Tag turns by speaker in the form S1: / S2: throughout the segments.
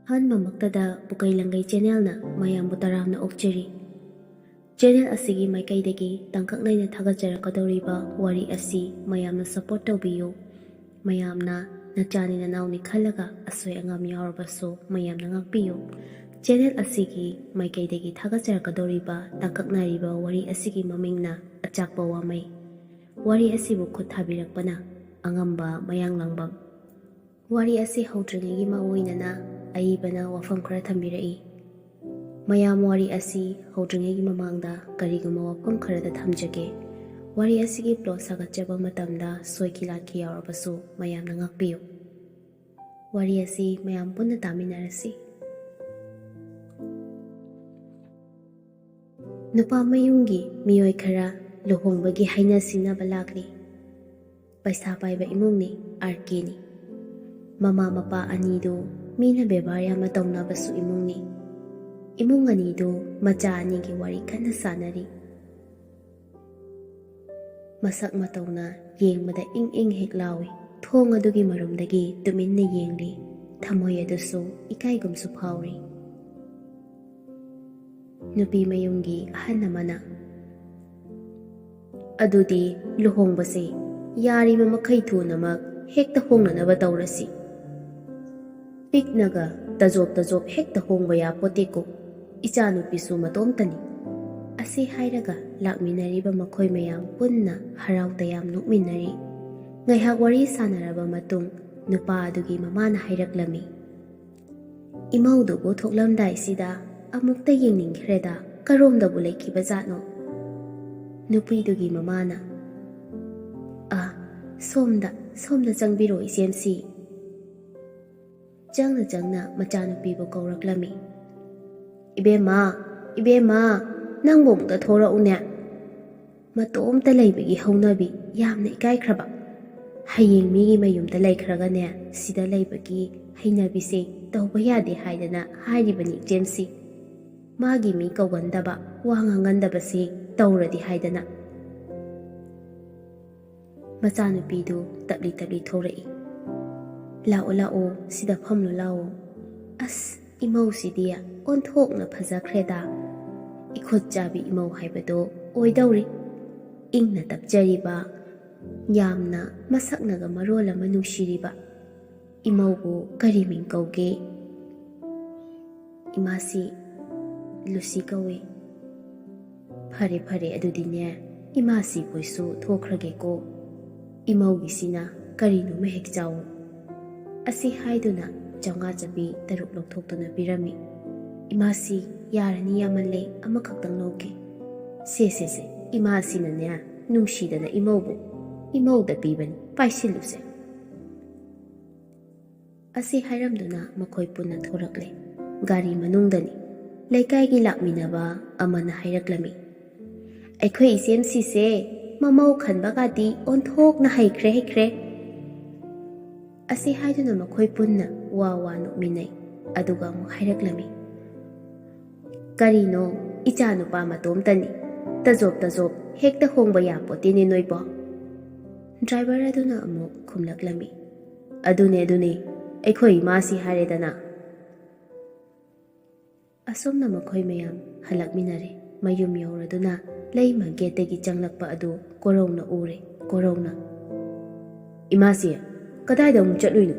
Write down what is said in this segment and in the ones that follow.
S1: ꯑꯍꯥꯟꯕꯃꯛꯇꯗ ꯄꯨꯀꯩ ꯂꯪꯒꯩ ꯆꯦꯅꯦꯜꯅ ꯃꯌꯥꯝꯕꯨ ꯇꯔꯥꯝꯅ ꯑꯣꯛꯆꯔꯤ꯫ ꯆꯦꯅꯦꯜ ꯑꯁꯤꯒꯤ ꯃꯥꯏꯀꯩꯗꯒꯤ ꯇꯪꯀꯛꯅꯩꯅ ꯊꯥꯒꯠꯆꯔꯛꯀꯗꯧꯔꯤꯕ ꯋꯥꯔꯤ ꯑꯁꯤ ꯃꯌꯥꯝꯅ ꯁꯄꯣꯔꯠ ꯇꯧꯕꯤꯌꯨ꯫ ꯃꯌꯥꯝꯅ ꯅꯆꯥꯅꯤ ꯅꯅꯥꯎꯅꯤ ꯈꯜꯂꯒ ꯑꯁꯣꯏ ꯑꯉꯥꯝ ꯌꯥꯎꯔꯕꯁꯨ ꯃꯌꯥꯝꯅ ꯉꯥꯛꯄꯤꯌꯨ꯫ ꯆꯦꯅꯦꯜ ꯑꯁꯤꯒꯤ ꯃꯥꯏꯀꯩꯗꯒꯤ ꯊꯥꯒꯠꯆꯔꯛꯀꯗꯧꯔꯤꯕ ꯇꯪꯀꯛꯅꯔꯤꯕ ꯋꯥꯔꯤ ꯑꯁꯤꯒꯤ ꯃꯃꯤꯡꯅ ꯑꯆꯥꯛꯄ ꯋꯥꯃꯩ꯫ ꯋꯥꯔꯤ ꯑꯁꯤꯕꯨ ꯈꯨꯠ ꯊꯥꯕꯤꯔꯛꯄꯅ ꯑꯉꯝꯕ ꯃꯌꯥꯡꯂꯥꯡꯕꯝ꯫ ꯋꯥꯔꯤ ꯑꯁꯤ ꯍꯧꯗ꯭ꯔꯤꯉꯩꯒꯤ ꯃꯥꯡꯑꯣꯏꯅꯅ ꯑꯏꯕꯅ ꯋꯥꯐꯝ ꯈꯔ ꯊꯝꯕꯤꯔꯛꯏ꯫ ꯃꯌꯥꯝ ꯋꯥꯔꯤ ꯑꯁꯤ ꯍꯧꯗ꯭ꯔꯤꯉꯩꯒꯤ ꯃꯃꯥꯡꯗ ꯀꯔꯤꯒꯨꯝꯕ ꯋꯥꯐꯝ ꯈꯔꯗ ꯊꯝꯖꯒꯦ꯫ ꯋꯥꯔꯤ ꯑꯁꯤꯒꯤ ꯄ꯭ꯂꯣꯠ ꯁꯥꯒꯠꯆꯕ ꯃꯇꯝꯗ ꯁꯣꯏꯈꯤ ꯂꯥꯠꯈꯤ ꯌꯥꯎꯔꯕꯁꯨ ꯃꯌꯥꯝꯅ ꯉꯥꯛꯄꯤꯌꯨ꯫ ꯋꯥꯔꯤ ꯑꯁꯤ ꯃꯌꯥꯝ ꯄꯨꯟꯅ ꯇꯥꯃꯤꯟꯅꯔꯁꯤ꯫ ꯅꯨꯄꯥ ꯃꯌꯨꯝꯒꯤ ꯃꯤꯑꯣꯏ ꯈꯔ ꯂꯨꯍꯣꯡꯕꯒꯤ ꯍꯩꯅ ꯁꯤꯡꯅꯕ ꯂꯥꯛꯂꯤ꯫ ꯄꯩꯁꯥ ꯄꯥꯏꯕ ꯏꯃꯨꯡꯅꯤ, ꯑꯥꯔ.ꯀꯦ.ꯅꯤ꯫ ꯃꯃꯥ ꯃꯄꯥ ꯑꯅꯤꯗꯨ ꯃꯤꯅ ꯕꯦꯕꯥꯔ ꯌꯥꯝꯅ ꯇꯧꯅꯕꯁꯨ ꯏꯃꯨꯡꯅꯤ꯫ ꯏꯃꯨꯡ ꯑꯅꯤꯗꯨ ꯃꯆꯥ ꯑꯅꯤꯒꯤ ꯋꯥꯔꯤ ꯀꯟꯅ ꯁꯥꯟꯅꯔꯤ꯫ ꯃꯁꯛ ꯃꯇꯧꯅ ꯌꯦꯡꯕꯗ ꯏꯪ ꯏꯪ ꯍꯦꯛ ꯂꯥꯎꯏ꯫ ꯊꯣꯡ ꯑꯗꯨꯒꯤ ꯃꯔꯨꯝꯗꯒꯤ ꯇꯨꯃꯤꯟꯅ ꯌꯦꯡꯂꯤ꯫ ꯊꯃꯣꯏ ꯑꯗꯨꯁꯨ ꯏꯀꯥꯏꯒꯨꯝꯁꯨ ꯐꯥꯎꯔꯤ꯫ ꯅꯨꯄꯤ ꯃꯌꯨꯝꯒꯤ ꯑꯍꯟ ꯑꯃꯅ, "ꯑꯗꯨꯗꯤ ꯂꯨꯍꯣꯡꯕꯁꯦ ꯌꯥꯔꯤꯕ ꯃꯈꯩ ꯊꯨꯅꯃꯛ ꯍꯦꯛꯇ ꯍꯣꯡꯅꯅꯕ ꯇꯧꯔꯁꯤ꯫ ꯄꯤꯛꯅꯒ ꯇꯖꯣꯞ ꯍꯦꯛꯇ ꯍꯣꯡꯕ ꯌꯥꯄꯣꯠꯇꯦꯀꯣ, ꯏꯆꯥꯅꯨꯄꯤꯁꯨ ꯃꯇꯣꯝꯇꯅꯤ"꯫ ꯑꯁꯤ ꯍꯥꯏꯔꯒ ꯂꯥꯛꯃꯤꯟꯅꯔꯤꯕ ꯃꯈꯣꯏ ꯃꯌꯥꯝ ꯄꯨꯟꯅ ꯍꯔꯥꯎ ꯇꯌꯥꯝ ꯅꯣꯛꯃꯤꯟꯅꯔꯤ꯫ ꯉꯥꯏꯍꯥꯛ ꯋꯥꯔꯤ ꯁꯥꯟꯅꯔꯕ ꯃꯇꯨꯡ ꯅꯨꯄꯥ ꯑꯗꯨꯒꯤ ꯃꯃꯥꯅ ꯍꯥꯏꯔꯛꯂꯝꯃꯤ, "ꯏꯃꯧꯗꯨꯕꯨ ꯊꯣꯛꯂꯝꯗꯥꯏꯁꯤꯗ ꯑꯃꯨꯛꯇ ꯌꯦꯡꯅꯤꯡꯈ꯭ꯔꯦꯗ, ꯀꯔꯣꯝꯗꯕꯨ ꯂꯩꯈꯤꯕꯖꯥꯠꯅꯣ"꯫ ꯅꯨꯄꯤꯗꯨꯒꯤ ꯃꯃꯥꯅ, ꯁꯣꯝꯗ ꯆꯪꯕꯤꯔꯣ ꯏꯆꯦꯝꯁꯤ"꯫ ꯆꯪꯅ ꯃꯆꯥꯅꯨꯄꯤꯕꯨ ꯀꯧꯔꯛꯂꯝꯃꯤ꯫ "ꯏꯕꯦꯝꯃ, ꯅꯪꯕꯨ ꯑꯃꯨꯛꯇ ꯊꯣꯔꯛꯎꯅꯦ꯫ ꯃꯇꯣꯝꯇ ꯂꯩꯕꯒꯤ ꯍꯧꯅꯕꯤ ꯌꯥꯝꯅ ꯏꯀꯥꯏꯈ꯭ꯔꯕ꯫ ꯍꯌꯦꯡ ꯃꯤꯒꯤ ꯃꯌꯨꯝꯗ ꯂꯩꯈ꯭ꯔꯒꯅꯦ ꯁꯤꯗ ꯂꯩꯕꯒꯤ ꯍꯩꯅꯕꯤꯁꯦ ꯇꯧꯕ ꯌꯥꯗꯦ ꯍꯥꯏꯗꯅ ꯍꯥꯏꯔꯤꯕꯅꯤ ꯏꯆꯦꯝꯁꯤ꯫ ꯃꯥꯒꯤ ꯃꯤ ꯀꯧꯒꯟꯗꯕ, ꯋꯥ ꯉꯥꯡꯒꯟꯗꯕꯁꯤ ꯇꯧꯔꯗꯤ ꯍꯥꯏꯗꯅ"꯫ ꯃꯆꯥꯅꯨꯄꯤꯗꯨ ꯇꯞꯂꯤ ꯊꯣꯔꯛꯏ꯫ "ꯂꯥꯛꯑꯣ, ꯁꯤꯗ ꯐꯝꯂꯨ ꯂꯥꯛꯑꯣ. ꯑꯁ, ꯏꯃꯧꯁꯤꯗꯤ ꯑꯣꯟꯊꯣꯛꯅ ꯐꯖꯈ꯭ꯔꯦꯗ. ꯏꯈꯨꯠ ꯆꯥꯕꯤ ꯏꯃꯧ ꯍꯥꯏꯕꯗꯣ ꯑꯣꯏꯗꯧꯔꯤ. ꯏꯪꯅ ꯇꯞꯆꯔꯤꯕ, ꯌꯥꯝꯅ ꯃꯁꯛꯅꯒ ꯃꯔꯣꯜ ꯑꯃ ꯅꯨꯡꯁꯤꯔꯤꯕ. ꯏꯃꯧꯕꯨ ꯀꯔꯤ ꯃꯤꯡ ꯀꯧꯒꯦ"꯫ "ꯏꯃꯥꯁꯤ ꯂꯨꯁꯤ ꯀꯧꯏ"꯫ ꯐꯔꯦ ꯑꯗꯨꯗꯤꯅꯦ, ꯏꯃꯥꯁꯤꯕꯨꯁꯨ ꯊꯣꯛꯈ꯭ꯔꯒꯦꯀꯣ. ꯏꯃꯧꯒꯤꯁꯤꯅ ꯀꯔꯤꯅꯣꯃ ꯍꯦꯛ ꯆꯥꯎ"꯫ ꯑꯁꯤ ꯍꯥꯏꯗꯨꯅ 5,000 ꯆꯞꯄꯤ 6 ꯂꯧꯊꯣꯛꯇꯨꯅ ꯄꯤꯔꯝꯃꯤ꯫ "ꯏꯃꯥꯁꯤ ꯌꯥꯔꯅꯤ, ꯌꯥꯝꯃꯜꯂꯦ, ꯑꯃꯈꯛꯇꯪ ꯂꯧꯒꯦ". ꯁꯦ, ꯏꯃꯥꯁꯤꯅꯅꯦ ꯅꯨꯡꯁꯤꯗꯅ ꯏꯃꯧꯗ ꯄꯤꯕꯅꯤ, ꯄꯥꯏꯁꯤꯜꯂꯨꯁꯦ". ꯑꯁꯤ ꯍꯥꯏꯔꯝꯗꯨꯅ ꯃꯈꯣꯏ ꯄꯨꯟꯅ ꯊꯣꯔꯛꯂꯦ꯫ ꯒꯥꯔꯤ ꯃꯅꯨꯡꯗꯅꯤ꯫ ꯂꯩꯀꯥꯏꯒꯤ ꯂꯥꯛꯃꯤꯟꯅꯕ ꯑꯃꯅ ꯍꯥꯏꯔꯛꯂꯝꯃꯤ, "ꯑꯩꯈꯣꯏ ꯏꯆꯦꯝꯁꯤꯁꯦ ꯃꯃꯧ ꯈꯟꯕꯒꯗꯤ ꯑꯣꯟꯊꯣꯛꯅ ꯍꯩꯈ꯭ꯔꯦ". ꯑꯁꯤ ꯍꯥꯏꯗꯨꯅ ꯃꯈꯣꯏ ꯄꯨꯟꯅ ꯋꯥ ꯅꯣꯛꯃꯤꯟꯅꯩ꯫ ꯑꯗꯨꯒ ꯑꯃꯨꯛ ꯍꯥꯏꯔꯛꯂꯝꯃꯤ, "ꯀꯔꯤꯅꯣ, ꯏꯆꯥ ꯅꯨꯄꯥ ꯃꯇꯣꯝꯇꯅꯤ, ꯇꯖꯣꯞ ꯍꯦꯛꯇ ꯍꯣꯡꯕ ꯌꯥꯄꯣꯠꯇꯦꯅꯦ ꯅꯣꯏꯕꯣ". ꯗ꯭ꯔꯥꯏꯚꯔ ꯑꯗꯨꯅ ꯑꯃꯨꯛ ꯈꯨꯝꯂꯛꯂꯝꯃꯤ, "ꯑꯗꯨꯅꯦ, ꯑꯩꯈꯣꯏ ꯏꯃꯥꯁꯤ ꯍꯥꯏꯔꯦꯗꯅ". ꯑꯁꯨꯝꯅ ꯃꯈꯣꯏ ꯃꯌꯥꯝ ꯍꯜꯂꯛꯃꯤꯟꯅꯔꯦ꯫ ꯃꯌꯨꯝ ꯌꯧꯔꯗꯨꯅ ꯂꯩꯃ ꯒꯦꯠꯇꯒꯤ ꯆꯪꯂꯛꯄ ꯑꯗꯨ ꯀꯣꯔꯧꯅ ꯎꯔꯦ꯫ ꯀꯣꯔꯧꯅ, "ꯏꯃꯥꯁꯤ, ꯀꯗꯥꯏꯗ ꯑꯃꯨꯛ ꯆꯠꯂꯨꯏꯅꯣ?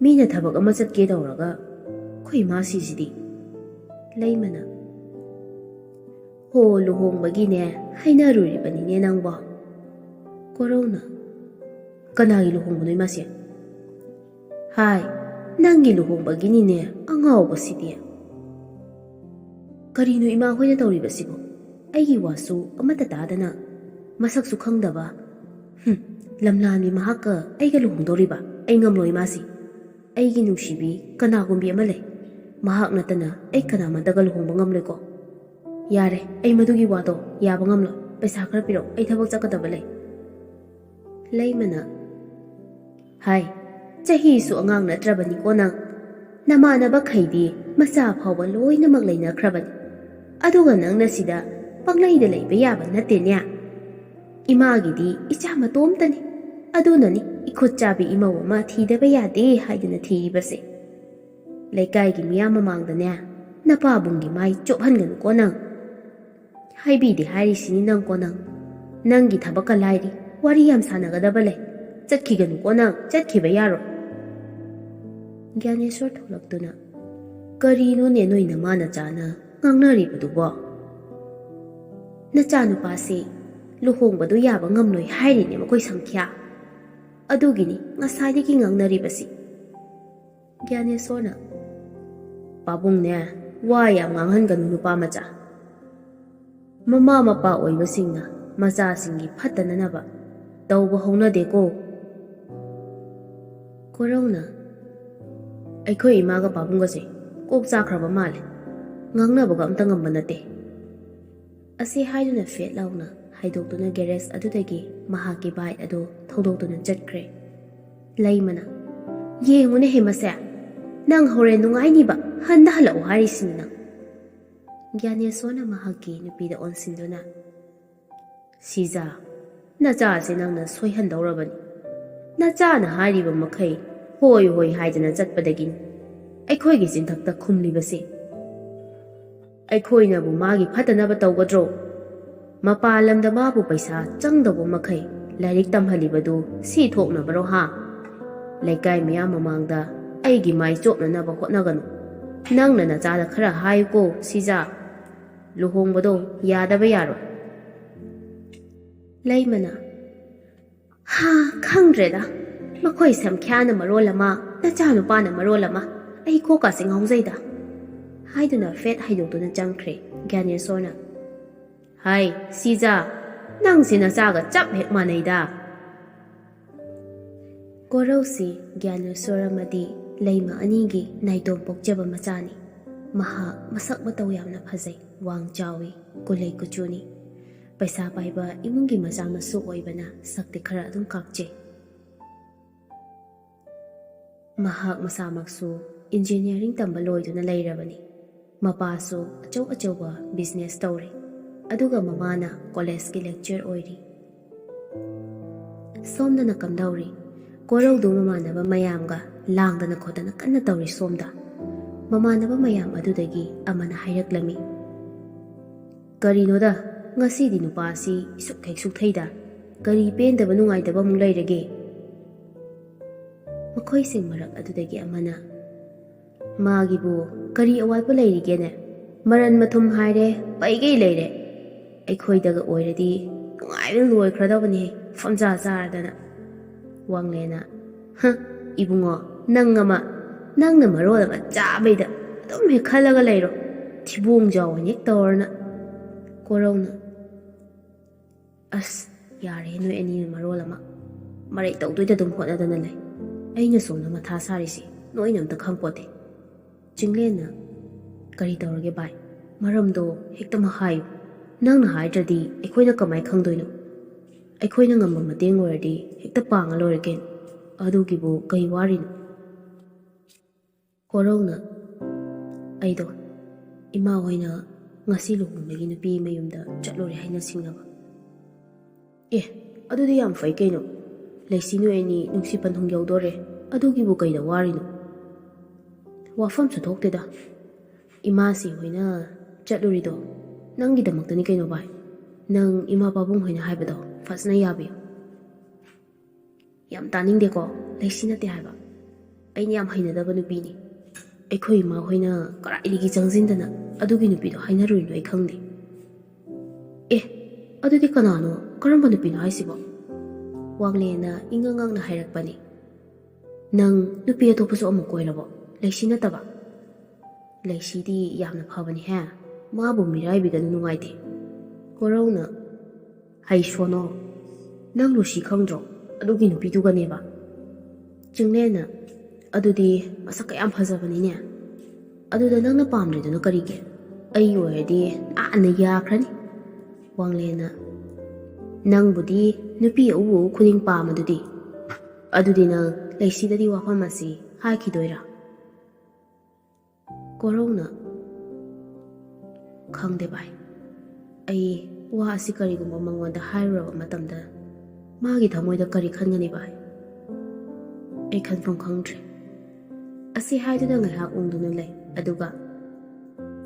S1: ꯃꯤꯅ ꯊꯕꯛ ꯑꯃ ꯆꯠꯀꯦ ꯇꯧꯔꯒ ꯑꯩꯈꯣꯏ ꯏꯃꯥꯁꯤꯁꯤꯗꯤ". ꯂꯩꯃꯅ, "ꯍꯣ, ꯂꯨꯍꯣꯡꯕꯒꯤꯅꯦ ꯍꯥꯏꯅꯔꯨꯔꯤꯕꯅꯤꯅꯦ ꯅꯪꯕꯣ". ꯀꯣꯔꯧꯅ, "ꯀꯅꯥꯒꯤ ꯂꯨꯍꯣꯡꯕꯅꯣ ꯏꯃꯥꯁꯤ"꯫ "ꯍꯥꯏ, ꯅꯪꯒꯤ ꯂꯨꯍꯣꯡꯕꯒꯤꯅꯤꯅꯦ, ꯑꯉꯥꯎꯕꯁꯤꯗꯤ". "ꯀꯔꯤꯅꯣ ꯏꯃꯥ ꯍꯣꯏꯅ ꯇꯧꯔꯤꯕꯁꯤꯕꯣ? ꯑꯩꯒꯤ ꯋꯥꯁꯨ ꯑꯃꯠꯇ ꯇꯥꯗꯅ, ꯃꯁꯛꯁꯨ ꯈꯪꯗꯕ, ꯂꯝꯂꯥꯟꯕꯤ ꯃꯍꯥꯛꯀ ꯑꯩꯒ ꯂꯨꯍꯣꯡꯗꯧꯔꯤꯕ? ꯑꯩ ꯉꯝꯂꯣꯏ ꯏꯃꯥꯁꯤ꯫ ꯑꯩꯒꯤ ꯅꯨꯡꯁꯤꯕꯤ ꯀꯅꯥꯒꯨꯝꯕꯤ ꯑꯃ ꯂꯩ, ꯃꯍꯥꯛ ꯅꯠꯇꯅ ꯑꯩ ꯀꯅꯥꯃꯠꯇꯒ ꯂꯨꯍꯣꯡꯕ ꯉꯝꯂꯣꯏꯀꯣ". "ꯌꯥꯔꯦ, ꯑꯩ ꯃꯗꯨꯒꯤ ꯋꯥꯗꯣ ꯌꯥꯕ ꯉꯝꯂꯣꯏ. ꯄꯩꯁꯥ ꯈꯔ ꯄꯤꯔꯛꯎ, ꯑꯩ ꯊꯕꯛ ꯆꯠꯀꯗꯕ ꯂꯩ". ꯂꯩꯃꯅ, "ꯍꯥꯏ, ꯆꯍꯤꯁꯨ ꯑꯉꯥꯡ ꯅꯠꯇ꯭ꯔꯕꯅꯤꯀꯣ ꯅꯪ. ꯅꯃꯥꯟꯅꯕꯈꯩꯗꯤ ꯃꯆꯥ ꯐꯥꯎꯕ ꯂꯣꯏꯅꯃꯛ ꯂꯩꯅꯈ꯭ꯔꯕꯅꯤ. ꯑꯗꯨꯒ ꯅꯪꯅ ꯁꯤꯗ ꯄꯪꯂꯩꯗ ꯂꯩꯕ ꯌꯥꯕ ꯅꯠꯇꯦꯅꯦ. ꯏꯃꯥꯒꯤꯗꯤ ꯏꯆꯥ ꯃꯇꯣꯝꯇꯅꯤ. ꯑꯗꯨꯅꯅꯤ ꯏꯈꯨꯠ ꯆꯥꯕꯤ ꯏꯃꯧ ꯑꯃ ꯊꯤꯗꯕ ꯌꯥꯗꯦ ꯍꯥꯏꯗꯅ ꯊꯤꯔꯤꯕꯁꯦ". ꯂꯩꯀꯥꯏꯒꯤ ꯃꯤꯌꯥꯝ ꯃꯃꯥꯡꯗꯅꯦ ꯅꯄꯥꯕꯨꯡꯒꯤ ꯃꯥꯏ ꯆꯣꯞꯍꯟꯒꯅꯨꯀꯣ ꯅꯪ. ꯍꯥꯏꯕꯤꯗꯤ ꯍꯥꯏꯔꯤꯁꯤꯅꯤ ꯅꯪꯀꯣ ꯅꯪ. ꯅꯪꯒꯤ ꯊꯕꯛꯀ ꯂꯥꯏꯔꯤ ꯋꯥꯔꯤ ꯌꯥꯝ ꯁꯥꯟꯅꯒꯗꯕ ꯂꯩ. ꯆꯠꯈꯤꯒꯅꯨꯀꯣ ꯅꯪ, ꯆꯠꯈꯤꯕ ꯌꯥꯔꯣꯏ. ꯒ꯭ꯌꯥꯅꯦꯁꯣꯔ ꯊꯣꯛꯂꯛꯇꯨꯅ ꯀꯔꯤꯅꯣꯅꯦ ꯅꯣꯏ ꯅꯃꯥ ꯅꯆꯥꯅ ꯉꯥꯡꯅꯔꯤꯕꯗꯨꯕꯣ? ꯅꯆꯥꯅꯨꯄꯥꯁꯤ ꯂꯨꯍꯣꯡꯕꯗꯨ ꯌꯥꯕ ꯉꯝꯂꯣꯏ ꯍꯥꯏꯔꯤꯅꯦ ꯃꯈꯣꯏ ꯁꯪꯈ꯭ꯌꯥ. ꯑꯗꯨꯒꯤꯅꯤ ꯉꯁꯥꯏꯗꯒꯤ ꯉꯥꯡꯅꯔꯤꯕꯁꯤ. ꯒ꯭ꯌꯥꯅꯦꯁꯣꯔꯅ ꯄꯥꯕꯨꯡꯅꯦ ꯋꯥ ꯌꯥꯝ ꯉꯥꯡꯍꯟꯒꯅꯨ ꯅꯨꯄꯥ ꯃꯆꯥ. ꯃꯃꯥ ꯃꯄꯥ ꯑꯣꯏꯕꯁꯤꯡꯅ ꯃꯆꯥꯁꯤꯡꯒꯤ ꯐꯠꯇꯅꯅꯕ ꯇꯧꯕ ꯍꯧꯅꯗꯦꯀꯣ. ꯀꯣꯔꯧꯅ ꯑꯩꯈꯣꯏ ꯏꯃꯥꯒ ꯄꯥꯕꯨꯡꯒꯁꯦ ꯀꯣꯛ ꯆꯥꯈ꯭ꯔꯕ ꯃꯥꯜꯂꯦ. ꯉꯥꯡꯅꯕꯒ ꯑꯝꯇ ꯉꯝꯕ ꯅꯠꯇꯦ. ꯑꯁꯤ ꯍꯥꯏꯗꯨꯅ ꯐꯦꯠ ꯂꯥꯎꯅ ꯍꯥꯏꯗꯣꯛꯇꯨꯅ ꯒꯦꯔꯦꯖ ꯑꯗꯨꯗꯒꯤ ꯃꯍꯥꯛꯀꯤ ꯕꯥꯏꯛ ꯑꯗꯨ ꯊꯧꯗꯣꯛꯇꯨꯅ ꯆꯠꯈ꯭ꯔꯦ. ꯂꯩꯃꯅ ꯌꯦꯡꯉꯨꯅꯦ ꯍꯦꯃꯁꯦ, ꯅꯪ ꯍꯣꯔꯦꯟ ꯅꯨꯡꯉꯥꯏꯅꯤꯕ ꯍꯟꯗ ꯍꯜꯂꯛꯑꯣ ꯍꯥꯏꯔꯤꯁꯤꯅꯤ ꯅꯪ. ꯒ꯭ꯌꯥꯅꯦꯁꯣꯔꯅ ꯃꯍꯥꯛꯀꯤ ꯅꯨꯄꯤꯗ ꯑꯣꯟꯁꯤꯟꯗꯨꯅ ꯁꯤꯖꯥ, ꯅꯆꯥꯁꯦ ꯅꯪꯅ ꯁꯣꯏꯍꯟꯗꯧꯔꯕꯅꯤ. ꯅꯆꯥꯅ ꯍꯥꯏꯔꯤꯕ ꯃꯈꯩ ꯍꯣꯏ ꯍꯣꯏ ꯍꯥꯏꯗꯅ ꯆꯠꯄꯗꯒꯤꯅꯤ ꯑꯩꯈꯣꯏꯒꯤ ꯆꯤꯟꯊꯛꯇ ꯈꯨꯝꯂꯤꯕꯁꯦ. ꯑꯩꯈꯣꯏꯅꯕꯨ ꯃꯥꯒꯤ ꯐꯠꯇꯅꯕ ꯇꯧꯒꯗ꯭ꯔꯣ? ꯃꯄꯥꯟ ꯂꯝꯗ ꯃꯥꯕꯨ ꯄꯩꯁꯥ ꯆꯪꯗꯧꯕ ꯃꯈꯩ ꯂꯥꯏꯔꯤꯛ ꯇꯝꯍꯜꯂꯤꯕꯗꯨ ꯁꯤ ꯊꯣꯛꯅꯕ꯭ꯔꯣ ꯍꯥ? ꯂꯩꯀꯥꯏ ꯃꯌꯥꯝ ꯃꯃꯥꯡꯗ ꯑꯩꯒꯤ ꯃꯥꯏ ꯆꯣꯞꯅꯅꯕ ꯍꯣꯠꯅꯒꯅꯨ. ꯅꯪꯅ ꯅꯆꯥꯗ ꯈꯔ ꯍꯥꯏꯌꯨꯀꯣ ꯁꯤꯖꯥ. ꯂꯨꯍꯣꯡꯕꯗꯣ ꯌꯥꯗꯕ ꯌꯥꯔꯣꯏ. ꯂꯩꯃꯅ ꯈꯪꯗ꯭ꯔꯦꯗ, ꯃꯈꯣꯏ ꯁꯝꯈ꯭ꯌꯥꯅ ꯃꯔꯣꯜ ꯑꯃ, ꯅꯆꯥꯅꯨꯄꯥꯅ ꯃꯔꯣꯜ ꯑꯃ, ꯑꯩ ꯀꯣꯛꯀꯥꯁꯦ ꯉꯥꯎꯖꯩꯗ. ꯍꯥꯏꯗꯨꯅ ꯐꯦꯠ ꯍꯩꯗꯣꯛꯇꯨꯅ ꯆꯪꯈ꯭ꯔꯦ. ꯒ꯭ꯌꯥꯅꯦꯁꯣꯔꯅ ꯍꯥꯏ ꯁꯤꯖꯥ, ꯅꯪꯁꯤ ꯅꯆꯥꯒ ꯆꯞ ꯍꯦꯛ ꯃꯥꯟꯅꯩꯗ. ꯀꯣꯔꯧꯁꯤ ꯒ꯭ꯌꯥꯅꯦꯁꯣꯔ ꯑꯃꯗꯤ ꯂꯩꯃ ꯑꯅꯤꯒꯤ ꯅꯥꯏꯇꯣꯝ ꯄꯣꯛꯆꯕ ꯃꯆꯥꯅꯤ. ꯃꯍꯥꯛ ꯃꯁꯛ ꯃꯇꯧ ꯌꯥꯝꯅ ꯐꯖꯩ, ꯋꯥꯡ ꯆꯥꯎꯏ, ꯀꯨꯂꯩ ꯀꯨꯆꯨꯅꯤ. ꯄꯩꯁꯥ ꯄꯥꯏꯕ ꯏꯃꯨꯡꯒꯤ ꯃꯆꯥ ꯃꯁꯨ ꯑꯣꯏꯕꯅ ꯁꯛꯇꯤ ꯈꯔ ꯑꯗꯨꯝ ꯀꯥꯛꯆꯩ. ꯃꯍꯥꯛ ꯃꯁꯥꯃꯛꯁꯨ ꯏꯟꯖꯤꯅꯤꯌꯥꯔꯤꯡ ꯇꯝꯕ ꯂꯣꯏꯗꯨꯅ ꯂꯩꯔꯕꯅꯤ. ꯃꯄꯥꯁꯨ ꯑꯆꯧ ꯑꯆꯧꯕ ꯕꯤꯖꯤꯅꯦꯁ ꯇꯧꯔꯤ, ꯑꯗꯨꯒ ꯃꯃꯥꯅ ꯀꯣꯂꯦꯖꯀꯤ ꯂꯦꯛꯆꯔ ꯑꯣꯏꯔꯤ. ꯁꯣꯝꯗꯅ ꯀꯝꯗꯧꯔꯤ? ꯀꯣꯔꯧꯗꯨ ꯃꯃꯥꯟꯅꯕ ꯃꯌꯥꯝꯒ ꯂꯥꯡꯗꯅ ꯈꯣꯠꯇꯅ ꯀꯟꯅ ꯇꯧꯔꯤ ꯁꯣꯝꯗ. ꯃꯃꯥꯟꯅꯕ ꯃꯌꯥꯝ ꯑꯗꯨꯗꯒꯤ ꯑꯃꯅ ꯍꯥꯏꯔꯛꯂꯝꯃꯤ, ꯀꯔꯤꯅꯣꯗ ꯉꯁꯤꯗꯤ ꯅꯨꯄꯥꯁꯤ ꯏꯁꯨꯛ ꯍꯦꯛ ꯁꯨꯛꯊꯩꯗ. ꯀꯔꯤ ꯄꯦꯟꯗꯕ ꯅꯨꯡꯉꯥꯏꯇꯕ ꯑꯃꯨꯛ ꯂꯩꯔꯒꯦ? ꯃꯈꯣꯏꯁꯤꯡ ꯃꯔꯛ ꯑꯗꯨꯗꯒꯤ ꯑꯃꯅ ꯃꯥꯒꯤꯕꯨ ꯀꯔꯤ ꯑꯋꯥꯠꯄ ꯂꯩꯔꯤꯒꯦꯅꯦ? ꯃꯔꯟ ꯃꯊꯨꯝ ꯍꯥꯏꯔꯦ ꯄꯩꯒꯩ ꯂꯩꯔꯦ. ꯑꯩꯈꯣꯏꯗꯒ ꯑꯣꯏꯔꯗꯤ ꯅꯨꯡꯉꯥꯏꯕꯅ ꯂꯣꯏꯈ꯭ꯔꯗꯕꯅꯤ ꯐꯝꯖꯥ ꯆꯥꯔꯗꯅ. ꯋꯥꯡꯂꯦꯅ ꯏꯕꯨꯡꯉꯣ, ꯅꯪꯅ ꯃꯔꯣꯜ ꯑꯃ ꯆꯥꯕꯩꯗ ꯑꯗꯨꯝ ꯍꯦꯛ ꯈꯜꯂꯒ ꯂꯩꯔꯣ. ꯊꯤꯕꯣꯡ ꯖꯥꯎ ꯑꯣꯏꯅ ꯍꯦꯛ ꯇꯧꯔꯅ. ꯀꯣꯔꯧꯅ ꯑꯁ ꯌꯥꯔꯦ, ꯅꯣꯏ ꯑꯅꯤꯅ ꯃꯔꯣꯜ ꯑꯃ ꯃꯔꯩ ꯇꯧꯗꯣꯏꯗ ꯑꯗꯨꯝ ꯍꯣꯠꯅꯗꯅ ꯂꯩ. ꯑꯩꯅ ꯁꯣꯝꯗ ꯃꯊꯥ ꯁꯥꯔꯤꯁꯤ ꯅꯣꯏꯅ ꯑꯝꯇ ꯈꯪꯄꯣꯠꯇꯦ. ꯆꯤꯡꯂꯦꯟꯅ ꯀꯔꯤ ꯇꯧꯔꯒꯦ ꯚꯥꯏ? ꯃꯔꯝꯗꯣ ꯍꯦꯛꯇꯃꯛ ꯍꯥꯏꯌꯨ. ꯅꯪꯅ ꯍꯥꯏꯗ꯭ꯔꯗꯤ ꯑꯩꯈꯣꯏꯅ ꯀꯃꯥꯏ ꯈꯪꯗꯣꯏꯅꯣ? ꯑꯩꯈꯣꯏꯅ ꯉꯝꯕ ꯃꯇꯦꯡ ꯑꯣꯏꯔꯗꯤ ꯍꯦꯛꯇ ꯄꯥꯡꯉ ꯂꯣꯏꯔꯦ ꯀꯩꯅꯣ. ꯑꯗꯨꯒꯤꯕꯨ ꯀꯩ ꯋꯥꯔꯤꯅꯣ? ꯀꯣꯔꯧꯅ ꯑꯩꯗꯣ ꯏꯃꯥ ꯍꯣꯏꯅ ꯉꯁꯤ ꯂꯨꯍꯣꯡꯕꯒꯤ ꯅꯨꯄꯤ ꯃꯌꯨꯝꯗ ꯆꯠꯂꯨꯔꯦ ꯍꯥꯏꯅ ꯁꯤꯡꯅꯕ. ꯑꯗꯨꯗꯤ ꯌꯥꯝ ꯐꯩ ꯀꯩꯅꯣ. ꯂꯩꯁꯤ ꯅꯣꯏ ꯑꯅꯤ ꯅꯨꯡꯁꯤ ꯄꯟꯊꯨꯡ ꯌꯧꯗꯣꯔꯦ. ꯑꯗꯨꯒꯤꯕꯨ ꯀꯩꯗ ꯋꯥꯔꯤꯅꯣ? ꯋꯥꯐꯝꯁꯨ ꯊꯣꯛꯇꯦꯗ. ꯏꯃꯥꯁꯤ ꯍꯣꯏꯅ ꯆꯠꯂꯨꯔꯤꯗꯣ ꯅꯪꯒꯤꯗꯃꯛꯇꯅꯤ ꯀꯩꯅꯣ ꯚꯥꯏ. ꯅꯪ ꯏꯃꯥ ꯄꯥꯕꯨꯡ ꯍꯣꯏꯅ ꯍꯥꯏꯕꯗꯣ ꯐꯖꯅ ꯌꯥꯕꯤꯌꯨ. ꯌꯥꯝ ꯇꯥꯅꯤꯡꯗꯦꯀꯣ, ꯂꯩꯁꯤ ꯅꯠꯇꯦ ꯍꯥꯏꯕ. ꯑꯩꯅ ꯌꯥꯝ ꯍꯩꯅꯗꯕ ꯅꯨꯄꯤꯅꯤ. ꯑꯩꯈꯣꯏ ꯏꯃꯥ ꯍꯣꯏꯅ ꯀꯔꯥꯏꯗꯒꯤ ꯆꯪꯁꯤꯟꯗꯅ ꯑꯗꯨꯒꯤ ꯅꯨꯄꯤꯗꯣ ꯍꯥꯏꯅꯔꯨꯔꯤꯅꯣ ꯑꯩ ꯈꯪꯗꯦ. ꯑꯗꯨꯗꯤ ꯀꯅꯥꯅꯣ? ꯀꯔꯝꯕ ꯅꯨꯄꯤꯅꯣ ꯍꯥꯏꯁꯤꯕꯣ? ꯋꯥꯡꯂꯦꯅ ꯏꯉꯥꯡꯉꯥꯡꯅ ꯍꯥꯏꯔꯛꯄꯅꯤ. ꯅꯪ ꯅꯨꯄꯤ ꯑꯇꯣꯞꯄꯁꯨ ꯑꯃꯨꯛ ꯀꯣꯏꯔꯕꯣ? ꯂꯩꯁꯤ ꯅꯠꯇꯕ? ꯂꯩꯁꯤꯗꯤ ꯌꯥꯝꯅ ꯐꯕꯅꯤꯍꯦ, ꯃꯥꯕꯨ ꯃꯤꯔꯥꯏꯕꯤꯒꯅꯨ, ꯅꯨꯡꯉꯥꯏꯇꯦ. ꯀꯣꯔꯧꯅ ꯍꯩ ꯁꯣꯅꯣ, ꯅꯪ ꯂꯨꯁꯤ ꯈꯪꯗ꯭ꯔꯣ? ꯑꯗꯨꯒꯤ ꯅꯨꯄꯤꯗꯨꯒꯅꯦꯕ. ꯆꯤꯡꯂꯦꯟꯅ ꯑꯗꯨꯗꯤ ꯃꯁꯛ ꯀꯌꯥꯝ ꯐꯖꯕꯅꯤꯅꯦ. ꯑꯗꯨꯗ ꯅꯪꯅ ꯄꯥꯝꯗ꯭ꯔꯤꯗꯨꯅ ꯀꯔꯤꯒꯤ? ꯑꯩ ꯑꯣꯏꯔꯗꯤ ꯅꯍꯥꯟꯅ ꯌꯥꯈ꯭ꯔꯅꯤ. ꯋꯥꯡꯂꯦꯅ ꯅꯪꯕꯨꯗꯤ ꯅꯨꯄꯤ ꯑꯎ ꯈꯨꯗꯤꯡ ꯄꯥꯝꯃꯗꯨꯗꯤ. ꯑꯗꯨꯗꯤ ꯅꯪ ꯂꯩꯁꯤꯗꯗꯤ ꯋꯥꯐꯝ ꯑꯁꯤ ꯍꯥꯏꯈꯤꯗꯣꯏꯔꯥ? ꯀꯣꯔꯧꯅ ꯈꯪꯗꯦ ꯚꯥꯏ. ꯑꯩ ꯋꯥ ꯑꯁꯤ ꯀꯔꯤꯒꯨꯝꯕ ꯃꯉꯣꯟꯗ ꯍꯥꯏꯔꯨꯔꯕ ꯃꯇꯝꯗ ꯃꯥꯒꯤ ꯊꯃꯣꯏꯗ ꯀꯔꯤ ꯈꯟꯒꯅꯤ ꯚꯥꯏ? ꯑꯩ ꯈꯟꯐꯝ ꯈꯪꯗ꯭ꯔꯦ. ꯑꯁꯤ ꯍꯥꯏꯗꯨꯅ ꯉꯥꯏꯍꯥꯛ ꯎꯪꯗꯨꯅ ꯂꯩ ꯑꯗꯨꯒ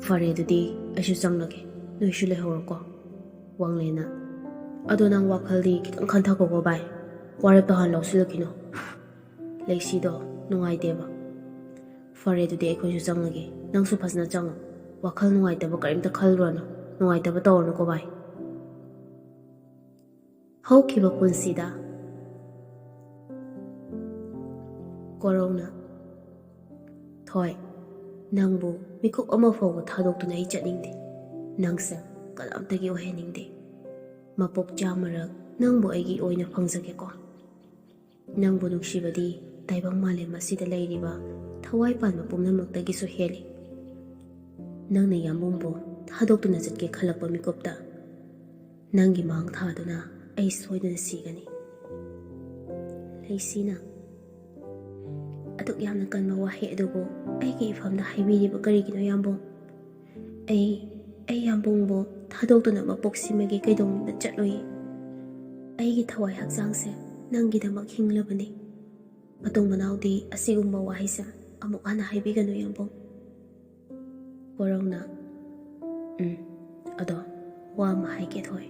S1: ꯐꯔꯦ ꯑꯗꯨꯗꯤ ꯑꯩꯁꯨ ꯆꯪꯂꯒꯦ ꯅꯣꯏꯁꯨ ꯂꯩꯍꯧꯔꯣꯀꯣ ꯋꯥꯡꯂꯦꯟꯅ ꯑꯗꯣ ꯅꯪ ꯋꯥꯈꯜꯗꯤ ꯈꯤꯇꯪ ꯈꯟꯊꯈꯣꯀꯣ ꯚꯥꯏ ꯋꯥꯔꯦꯞꯇꯣ ꯍꯥꯟꯅ ꯂꯧꯁꯤꯜꯂꯛꯈꯤꯅꯣ ꯂꯩꯁꯤꯗꯣ ꯅꯨꯡꯉꯥꯏꯇꯦꯕ ꯐꯔꯦ ꯑꯗꯨꯗꯤ ꯑꯩꯈꯣꯏꯁꯨ ꯆꯪꯂꯒꯦ ꯅꯪꯁꯨ ꯐꯖꯅ ꯆꯪꯉꯣ ꯋꯥꯈꯜ ꯅꯨꯡꯉꯥꯏꯇꯕ ꯀꯔꯤꯝꯇ ꯈꯜꯂꯨꯔꯅꯨ ꯅꯨꯡꯉꯥꯏꯇꯕ ꯇꯧꯔꯅꯨꯀꯣ ꯚꯥꯏ ꯍꯧꯈꯤꯕ ꯄꯨꯟꯁꯤꯗ ꯀꯣꯔꯧꯅ ꯊꯣꯏ ꯅꯪꯕꯨ ꯃꯤꯀꯨꯞ ꯑꯃ ꯐꯥꯎꯕ ꯊꯥꯗꯣꯛꯇꯨꯅ ꯑꯩ ꯆꯠꯅꯤꯡꯗꯦ ꯅꯪꯁꯦ ꯀꯅꯥꯝꯇꯒꯤ ꯑꯣꯏꯍꯟꯅꯤꯡꯗꯦ ꯃꯄꯣꯛ ꯆꯥꯃꯔꯛ ꯅꯪꯕꯨ ꯑꯩꯒꯤ ꯑꯣꯏꯅ ꯐꯪꯖꯒꯦꯀꯣ ꯅꯪꯕꯨ ꯅꯨꯡꯁꯤꯕꯗꯤ ꯇꯥꯏꯕꯪ ꯃꯥꯂꯦꯝ ꯑꯁꯤꯗ ꯂꯩꯔꯤꯕ ꯊꯋꯥꯏ ꯄꯥꯟꯕ ꯄꯨꯝꯅꯃꯛꯇꯒꯤꯁꯨ ꯍꯦꯜꯂꯤ ꯅꯪꯅ ꯌꯥꯝꯕꯨꯡꯕꯨ ꯊꯥꯗꯣꯛꯇꯨꯅ ꯆꯠꯀꯦ ꯈꯜꯂꯛꯄ ꯃꯤꯀꯨꯞꯇ ꯅꯪꯒꯤ ꯃꯥꯡ ꯊꯥꯗꯨꯅ ꯑꯩ ꯁꯣꯏꯗꯅ ꯁꯤꯒꯅꯤ ꯂꯩꯁꯤꯅ ꯑꯗꯨꯛ ꯌꯥꯝꯅ ꯀꯟꯕ ꯋꯥꯍꯩ ꯑꯗꯨꯕꯨ ꯑꯩꯒꯤ ꯏꯐꯝꯗ ꯍꯥꯏꯕꯤꯔꯤꯕ ꯀꯔꯤꯒꯤꯅꯣ ꯌꯥꯝꯕꯨꯡ ꯑꯩ ꯌꯥꯝꯕꯨꯡꯕꯨ ꯊꯥꯗꯣꯛꯇꯨꯅ ꯃꯄꯣꯛꯁꯤꯃꯒꯤ ꯀꯩꯗꯧꯅꯨꯡꯗ ꯆꯠꯂꯣꯏ ꯑꯩꯒꯤ ꯊꯋꯥꯏ ꯍꯛꯆꯥꯡꯁꯦ ꯅꯪꯒꯤꯗꯃꯛ ꯍꯤꯡꯂꯕꯅꯤ ꯃꯇꯨꯡ ꯃꯅꯥꯎꯗꯤ ꯑꯁꯤꯒꯨꯝꯕ ꯋꯥꯍꯩꯁꯦ ꯑꯃꯨꯛ ꯍꯟꯅ ꯍꯥꯏꯕꯤꯒꯅꯨ ꯌꯥꯝꯕꯨꯡ ꯀꯣꯔꯧꯅ ꯑꯗꯣ ꯋꯥ ꯑꯃ ꯍꯥꯏꯒꯦ ꯊꯣꯏ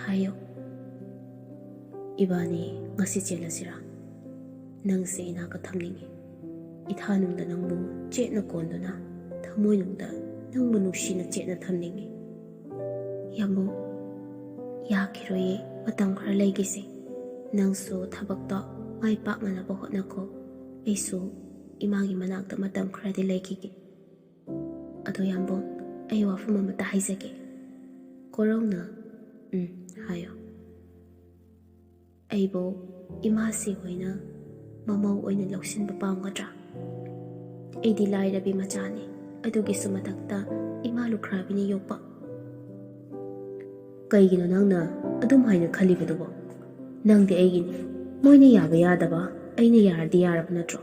S1: ꯍꯥꯏꯌꯣ ꯏꯕꯥꯅꯤ ꯉꯁꯤ ꯆꯦꯜꯂꯁꯤꯔꯥ ꯅꯪꯁꯦ ꯏꯅꯥꯛꯀ ꯊꯝꯅꯤꯡꯉꯤ ꯏꯊꯥꯅꯨꯡꯗ ꯅꯪꯕꯨ ꯆꯦꯠꯅ ꯀꯣꯟꯗꯨꯅ ꯊꯃꯣꯏꯅꯨꯡꯗ ꯅꯪꯕꯨ ꯅꯨꯡꯁꯤꯅ ꯆꯦꯠꯅ ꯊꯝꯅꯤꯡꯉꯤ ꯌꯥꯝꯕꯨꯡ ꯌꯥꯈꯤꯔꯣꯏꯌꯦ ꯃꯇꯝ ꯈꯔ ꯂꯩꯈꯤꯁꯤ ꯅꯪꯁꯨ ꯊꯕꯛꯇꯣ ꯃꯥꯏ ꯄꯥꯛꯅꯅꯕ ꯍꯣꯠꯅꯈꯣ ꯑꯩꯁꯨ ꯏꯃꯥꯒꯤ ꯃꯅꯥꯛꯇ ꯃꯇꯝ ꯈꯔꯗꯤ ꯂꯩꯈꯤꯒꯦ ꯑꯗꯣ ꯌꯥꯝꯕꯨꯡ ꯑꯩ ꯋꯥꯐꯝ ꯑꯃꯇ ꯍꯥꯏꯖꯒꯦ ꯀꯣꯔꯧꯅ ꯍꯥꯏꯌꯣ ꯑꯩꯕꯨ ꯏꯃꯥꯁꯤ ꯍꯣꯏꯅ ꯃꯃꯧ ꯑꯣꯏꯅ ꯂꯧꯁꯤꯟꯕ ꯄꯥꯝꯒꯗ꯭ꯔꯥ ꯑꯩꯗꯤ ꯂꯥꯏꯔꯕꯤ ꯃꯆꯥꯅꯤ ꯑꯗꯨꯒꯤꯁꯨ ꯃꯊꯛꯇ ꯏꯃꯥ ꯂꯨꯈ꯭ꯔꯥꯕꯤꯅ ꯌꯣꯛꯄ ꯀꯩꯒꯤꯅꯣ ꯅꯪꯅ ꯑꯗꯨꯝ ꯍꯥꯏꯅ ꯈꯜꯂꯤꯕꯗꯨꯕꯣ ꯅꯪꯗꯤ ꯑꯩꯒꯤꯅꯤ ꯃꯣꯏꯅ ꯌꯥꯕ ꯌꯥꯗꯕ ꯑꯩꯅ ꯌꯥꯔꯗꯤ ꯌꯥꯔꯕ ꯅꯠꯇ꯭ꯔꯣ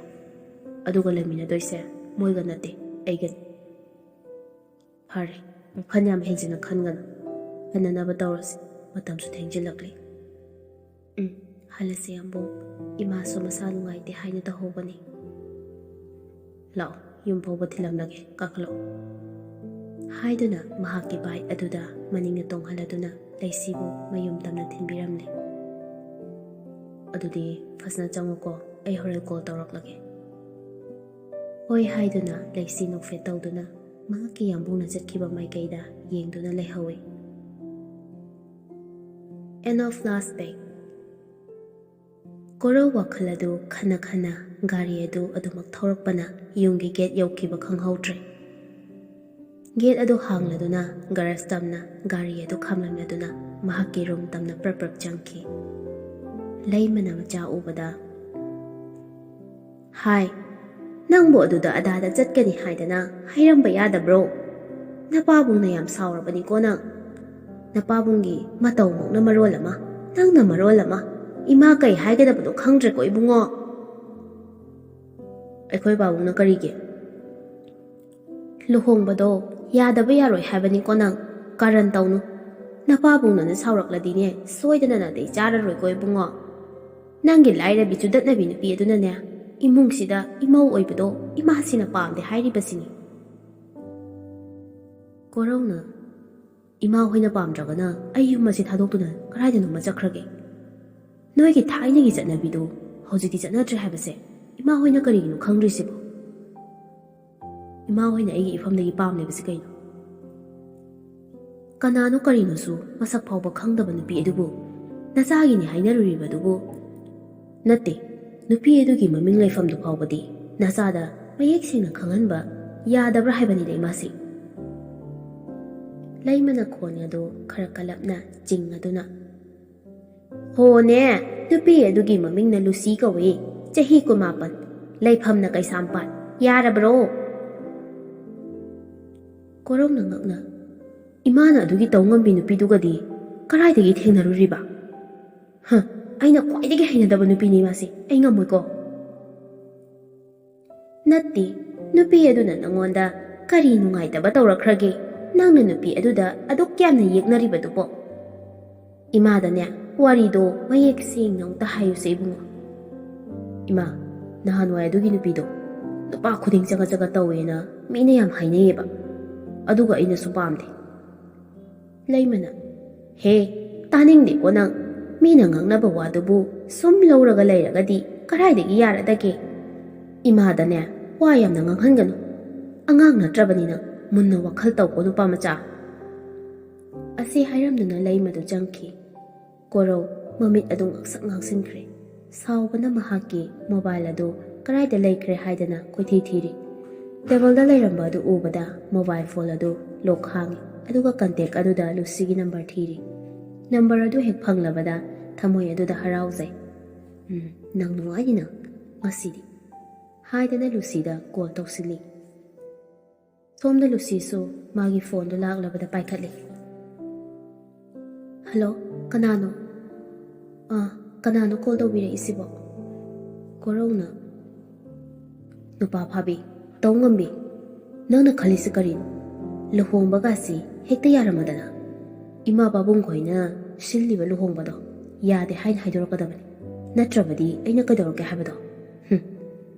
S1: ꯑꯗꯨꯒ ꯂꯩꯃꯤꯟꯅꯗꯣꯏꯁꯦ ꯃꯣꯏꯒ ꯅꯠꯇꯦ ꯑꯩꯒꯅꯤ ꯐꯔꯦ ꯋꯥꯈꯜ ꯌꯥꯝ ꯍꯦꯟꯖꯤꯟꯅ ꯈꯟꯒꯅꯨ ꯍꯟꯅꯅꯕ ꯇꯧꯔꯁꯤ ꯃꯇꯝꯁꯨ ꯊꯦꯡꯖꯤꯜꯂꯛꯂꯤ ꯍꯜꯂꯁꯤ ꯌꯥꯝꯕꯨꯡ ꯏꯃꯥꯁꯨ ꯃꯁꯥ ꯅꯨꯡꯉꯥꯏꯇꯦ ꯍꯥꯏꯅ ꯇꯧꯍꯧꯕꯅꯤ ꯂꯥꯛꯑꯣ ꯌꯨꯝ ꯐꯥꯎꯕ ꯊꯤꯜꯂꯝꯂꯒꯦ ꯀꯥꯈꯠꯂꯛꯑꯣ ꯍꯥꯏꯗꯨꯅ ꯃꯍꯥꯛꯀꯤ ꯕꯥꯏꯛ ꯑꯗꯨꯗ ꯃꯅꯤꯡꯗ ꯇꯣꯡꯍꯜꯂꯗꯨꯅ ꯂꯩꯁꯤꯕꯨ ꯃꯌꯨꯝ ꯇꯝꯅ ꯊꯤꯟꯕꯤꯔꯝꯂꯦ ꯑꯗꯨꯗꯤ ꯐꯖꯅ ꯆꯪꯉꯨꯀꯣ ꯑꯩ ꯍꯣꯔꯦꯟ ꯀꯣꯜ ꯇꯧꯔꯛꯂꯒꯦ ꯍꯣꯏ ꯍꯥꯏꯗꯨꯅ ꯂꯩꯁꯤ ꯅꯣꯛꯐꯦꯠ ꯇꯧꯗꯨꯅ ꯃꯍꯥꯛꯀꯤ ꯌꯥꯝꯕꯨꯡꯅ ꯆꯠꯈꯤꯕ ꯃꯥꯏꯀꯩꯗ ꯌꯦꯡꯗꯨꯅ ꯂꯩꯍꯧꯏ End of flashback. ꯀꯣꯔꯧ ꯋꯥꯈꯜ ꯑꯗꯨ ꯈꯟꯅ ꯈꯟꯅ ꯒꯥꯔꯤ ꯑꯗꯨ ꯑꯗꯨꯃꯛ ꯊꯧꯔꯛꯄꯅ ꯌꯨꯝꯒꯤ ꯒꯦꯠ ꯌꯧꯈꯤꯕ ꯈꯪꯍꯧꯗ꯭ꯔꯦ ꯒꯦꯠ ꯑꯗꯨ ꯍꯥꯡꯂꯗꯨꯅ ꯒꯔꯦꯖ ꯇꯝꯅ ꯒꯥꯔꯤ ꯑꯗꯨ ꯈꯥꯝꯂꯝꯂꯗꯨꯅ ꯃꯍꯥꯛꯀꯤ ꯔꯨꯝ ꯇꯝꯅ ꯄ꯭ꯔꯞ ꯆꯪꯈꯤ ꯂꯩꯃꯅ ꯃꯆꯥ ꯎꯕꯗ ꯍꯥꯏ ꯅꯪꯕꯨ ꯑꯗꯨꯗ ꯑꯗꯥꯗ ꯆꯠꯀꯅꯤ ꯍꯥꯏꯗꯅ ꯍꯥꯏꯔꯝꯕ ꯌꯥꯗꯕ꯭ꯔꯣ ꯅꯄꯥꯕꯨꯡꯅ ꯌꯥꯝ ꯁꯥꯎꯔꯕꯅꯤꯀꯣ ꯅꯪ ꯅꯄꯥꯕꯨꯡꯒꯤ ꯃꯇꯧꯃꯛꯅ ꯃꯔꯣꯜ ꯑꯃ ꯅꯪꯅ ꯃꯔꯣꯜ ꯑꯃ ꯏꯃꯥ ꯀꯩ ꯍꯥꯏꯒꯗꯕꯗꯣ ꯈꯪꯗ꯭ꯔꯦꯀꯣ ꯏꯕꯨꯡꯉꯣ ꯑꯩꯈꯣꯏ ꯄꯥꯕꯨꯡꯅ ꯀꯔꯤꯒꯤ ꯂꯨꯍꯣꯡꯕꯗꯣ ꯌꯥꯗꯕ ꯌꯥꯔꯣꯏ ꯍꯥꯏꯕꯅꯤꯀꯣ ꯅꯪ ꯀꯥꯔꯟ ꯇꯧꯅꯨ ꯅꯄꯥꯕꯨꯡꯅ ꯁꯥꯎꯔꯛꯂꯗꯤꯅꯦ ꯁꯣꯏꯗꯅ ꯅꯥꯇꯩ ꯆꯥꯔꯔꯣꯏꯀꯣ ꯏꯕꯨꯡꯉꯣ ꯅꯪꯒꯤ ꯂꯥꯏꯔꯕꯤ ꯆꯨꯗꯠꯅꯕꯤ ꯅꯨꯄꯤ ꯑꯗꯨꯅꯅꯦ ꯏꯃꯨꯡꯁꯤꯗ ꯏꯃꯧ ꯑꯣꯏꯕꯗꯣ ꯏꯃꯥꯁꯤꯅ ꯄꯥꯝꯗꯦ ꯍꯥꯏꯔꯤꯕꯁꯤꯅꯤ ꯀꯣꯔꯧꯅ ꯏꯃꯥ ꯍꯣꯏꯅ ꯄꯥꯝꯗ꯭ꯔꯒꯅ ꯑꯩ ꯌꯨꯝ ꯑꯁꯤ ꯊꯥꯗꯣꯛꯇꯨꯅ ꯀꯗꯥꯏꯗꯅꯣꯃ ꯆꯠꯈ꯭ꯔꯒꯦ ꯅꯣꯏꯒꯤ ꯊꯥꯏꯅꯒꯤ ꯆꯠꯅꯕꯤꯗꯨ ꯍꯧꯖꯤꯛꯇꯤ ꯆꯠꯅꯗ꯭ꯔꯦ ꯍꯥꯏꯕꯁꯦ ꯏꯃꯥ ꯍꯣꯏꯅ ꯀꯔꯤꯒꯤꯅꯣ ꯈꯪꯗ꯭ꯔꯤꯁꯤꯕꯣ ꯏꯃꯥ ꯍꯣꯏꯅ ꯑꯩꯒꯤ ꯏꯐꯝꯗꯒꯤ ꯄꯥꯝꯂꯤꯕꯁꯤ ꯀꯩꯅꯣ ꯀꯅꯥꯅꯣ ꯀꯔꯤꯅꯣꯁꯨ ꯃꯁꯛ ꯐꯥꯎꯕ ꯈꯪꯗꯕ ꯅꯨꯄꯤ ꯑꯗꯨꯕꯨ ꯅꯆꯥꯒꯤꯅꯤ ꯍꯥꯏꯅꯔꯨꯔꯤꯕꯗꯨꯕꯨ ꯅꯠꯇꯦ ꯅꯨꯄꯤ ꯑꯗꯨꯒꯤ ꯃꯃꯤꯡ ꯂꯩꯐꯝꯗꯨ ꯐꯥꯎꯕꯗꯤ ꯅꯆꯥꯗ ꯃꯌꯦꯛ ꯁꯦꯡꯅ ꯈꯪꯍꯟꯕ ꯌꯥꯗꯕ꯭ꯔꯥ ꯍꯥꯏꯕꯅꯤꯗ ꯏꯃꯥꯁꯤ ꯂꯩꯃꯅ ꯈꯣꯟ ꯑꯗꯨ ꯈꯔ ꯀꯜꯂꯞꯅ ꯆꯤꯡꯉꯗꯨꯅ ꯍꯣꯅꯦ ꯅꯨꯄꯤ ꯑꯗꯨꯒꯤ ꯃꯃꯤꯡꯅ ꯂꯨꯁꯤ ꯀꯧꯏ ꯆꯍꯤ 19 ꯂꯩꯐꯝꯅ ꯀꯩꯁꯥꯝꯄꯥꯠ ꯌꯥꯔꯕ꯭ꯔꯣ ꯀꯣꯔꯧꯅ ꯉꯛꯅ ꯏꯃꯥꯅ ꯑꯗꯨꯒꯤ ꯇꯧ ꯉꯝꯕꯤ ꯅꯨꯄꯤꯗꯨꯒꯗꯤ ꯀꯔꯥꯏꯗꯒꯤ ꯊꯦꯡꯅꯔꯨꯔꯤꯕ ꯑꯩꯅ ꯈ꯭ꯋꯥꯏꯗꯒꯤ ꯍꯩꯅꯗꯕ ꯅꯨꯄꯤꯅꯤ ꯃꯥꯁꯤ ꯑꯩ ꯉꯝꯃꯣꯏꯀꯣ ꯅꯠꯇꯦ ꯅꯨꯄꯤ ꯑꯗꯨꯅ ꯅꯪꯉꯣꯟꯗ ꯀꯔꯤ ꯅꯨꯡꯉꯥꯏꯇꯕ ꯇꯧꯔꯛꯈ꯭ꯔꯒꯦ ꯅꯪꯅ ꯅꯨꯄꯤ ꯑꯗꯨꯗ ꯑꯗꯨꯛ ꯌꯥꯝꯅ ꯌꯦꯛꯅꯔꯤꯕꯗꯨꯕꯣ ꯏꯃꯥꯗꯅꯦ ꯋꯥꯔꯤꯗꯣ ꯃꯌꯦꯛ ꯁꯦꯡꯅ ꯑꯃꯨꯛꯇ ꯍꯥꯏꯌꯨꯁꯦ ꯏꯕꯨꯡꯉꯣ ꯏꯃꯥ ꯅꯍꯥꯟꯋꯥꯏ ꯑꯗꯨꯒꯤ ꯅꯨꯄꯤꯗꯣ ꯅꯨꯄꯥ ꯈꯨꯗꯤꯡ ꯆꯒꯠ ꯆꯒꯠ ꯇꯧꯋꯦꯅ ꯃꯤꯅ ꯌꯥꯝ ꯍꯥꯏꯅꯩꯌꯦꯕ, ꯑꯗꯨꯒ ꯑꯩꯅꯁꯨ ꯄꯥꯝꯗꯦ꯫ ꯂꯩꯃꯅ ꯍꯦ ꯇꯥꯅꯤꯡꯗꯦꯀꯣ ꯅꯪ, ꯃꯤꯅ ꯉꯥꯡꯅꯕ ꯋꯥꯗꯨꯕꯨ ꯁꯨꯝ ꯂꯧꯔꯒ ꯂꯩꯔꯒꯗꯤ ꯀꯗꯥꯏꯗꯒꯤ ꯌꯥꯔꯗꯒꯦ? ꯏꯃꯥꯗꯅꯦ ꯋꯥ ꯌꯥꯝꯅ ꯉꯥꯡꯍꯟꯒꯅꯨ, ꯑꯉꯥꯡ ꯅꯠꯇ꯭ꯔꯕꯅꯤꯅ ꯃꯨꯟꯅ ꯋꯥꯈꯜ ꯇꯧꯀꯣ ꯅꯨꯄꯥ ꯃꯆꯥ꯫ ꯑꯁꯤ ꯍꯥꯏꯔꯝꯗꯨꯅ ꯂꯩꯃꯗꯨ ꯆꯪꯈꯤ꯫ ꯀꯣꯔꯧ ꯃꯃꯤꯠ ꯑꯗꯨ ꯉꯥꯛꯁꯛ ꯉꯥꯡꯁꯤꯟꯈ꯭ꯔꯦ꯫ ꯁꯥꯎꯕꯅ ꯃꯍꯥꯛꯀꯤ ꯃꯣꯕꯥꯏꯜ ꯑꯗꯨ ꯀꯗꯥꯏꯗ ꯂꯩꯈ꯭ꯔꯦ ꯍꯥꯏꯗꯅ ꯀꯣꯏꯊꯤ ꯊꯤꯔꯤ꯫ ꯇꯦꯕꯜꯗ ꯂꯩꯔꯝꯕ ꯑꯗꯨ ꯎꯕꯗ ꯃꯣꯕꯥꯏꯜ ꯐꯣꯟ ꯑꯗꯨ ꯂꯣꯛ ꯍꯥꯡꯉꯤ, ꯑꯗꯨꯒ ꯀꯟꯇꯦꯛ ꯑꯗꯨꯗ ꯂꯨꯁꯤꯒꯤ ꯅꯝꯕꯔ ꯊꯤꯔꯤ꯫ ꯅꯝꯕꯔ ꯑꯗꯨ ꯍꯦꯛ ꯐꯪꯂꯕꯗ ꯊꯃꯣꯏ ꯑꯗꯨꯗ ꯍꯔꯥꯎꯖꯩ꯫ ꯅꯪ ꯅꯨꯡꯉꯥꯏꯅꯤ ꯅꯪ ꯉꯁꯤꯗꯤ ꯍꯥꯏꯗꯅ ꯂꯨꯁꯤꯗ ꯀꯣꯜ ꯇꯧꯁꯤꯜꯂꯤ꯫ ꯁꯣꯝꯗ ꯂꯨꯁꯤꯁꯨ ꯃꯥꯒꯤ ꯐꯣꯟꯗꯨ ꯂꯥꯛꯂꯕꯗ ꯄꯥꯏꯈꯠꯂꯤ꯫ ꯍꯜꯂꯣ, ꯀꯅꯥꯅꯣ? ꯀꯅꯥꯅꯣ ꯀꯣꯜ ꯇꯧꯕꯤꯔꯛꯏꯁꯤꯕꯣ? ꯀꯣꯔꯧꯅ ꯅꯨꯄꯥ ꯐꯥꯕꯤ, ꯇꯧ ꯉꯝꯕꯤ, ꯅꯪꯅ ꯈꯜꯂꯤꯁꯤ ꯀꯔꯤꯅꯣ? ꯂꯨꯍꯣꯡꯕꯒꯁꯤ ꯍꯦꯛꯇ ꯌꯥꯔꯝꯃꯗꯅ ꯏꯃꯥ ꯄꯥꯕꯨꯡ ꯈꯣꯏꯅ ꯁꯤꯜꯂꯤꯕ ꯂꯨꯍꯣꯡꯕꯗꯣ ꯌꯥꯗꯦ ꯍꯥꯏꯅ ꯍꯥꯏꯗꯣꯔꯛꯀꯗꯕꯅꯤ, ꯅꯠꯇ꯭ꯔꯕꯗꯤ ꯑꯩꯅ ꯀꯩꯗꯧꯔꯛꯀꯦ ꯍꯥꯏꯕꯗꯣ?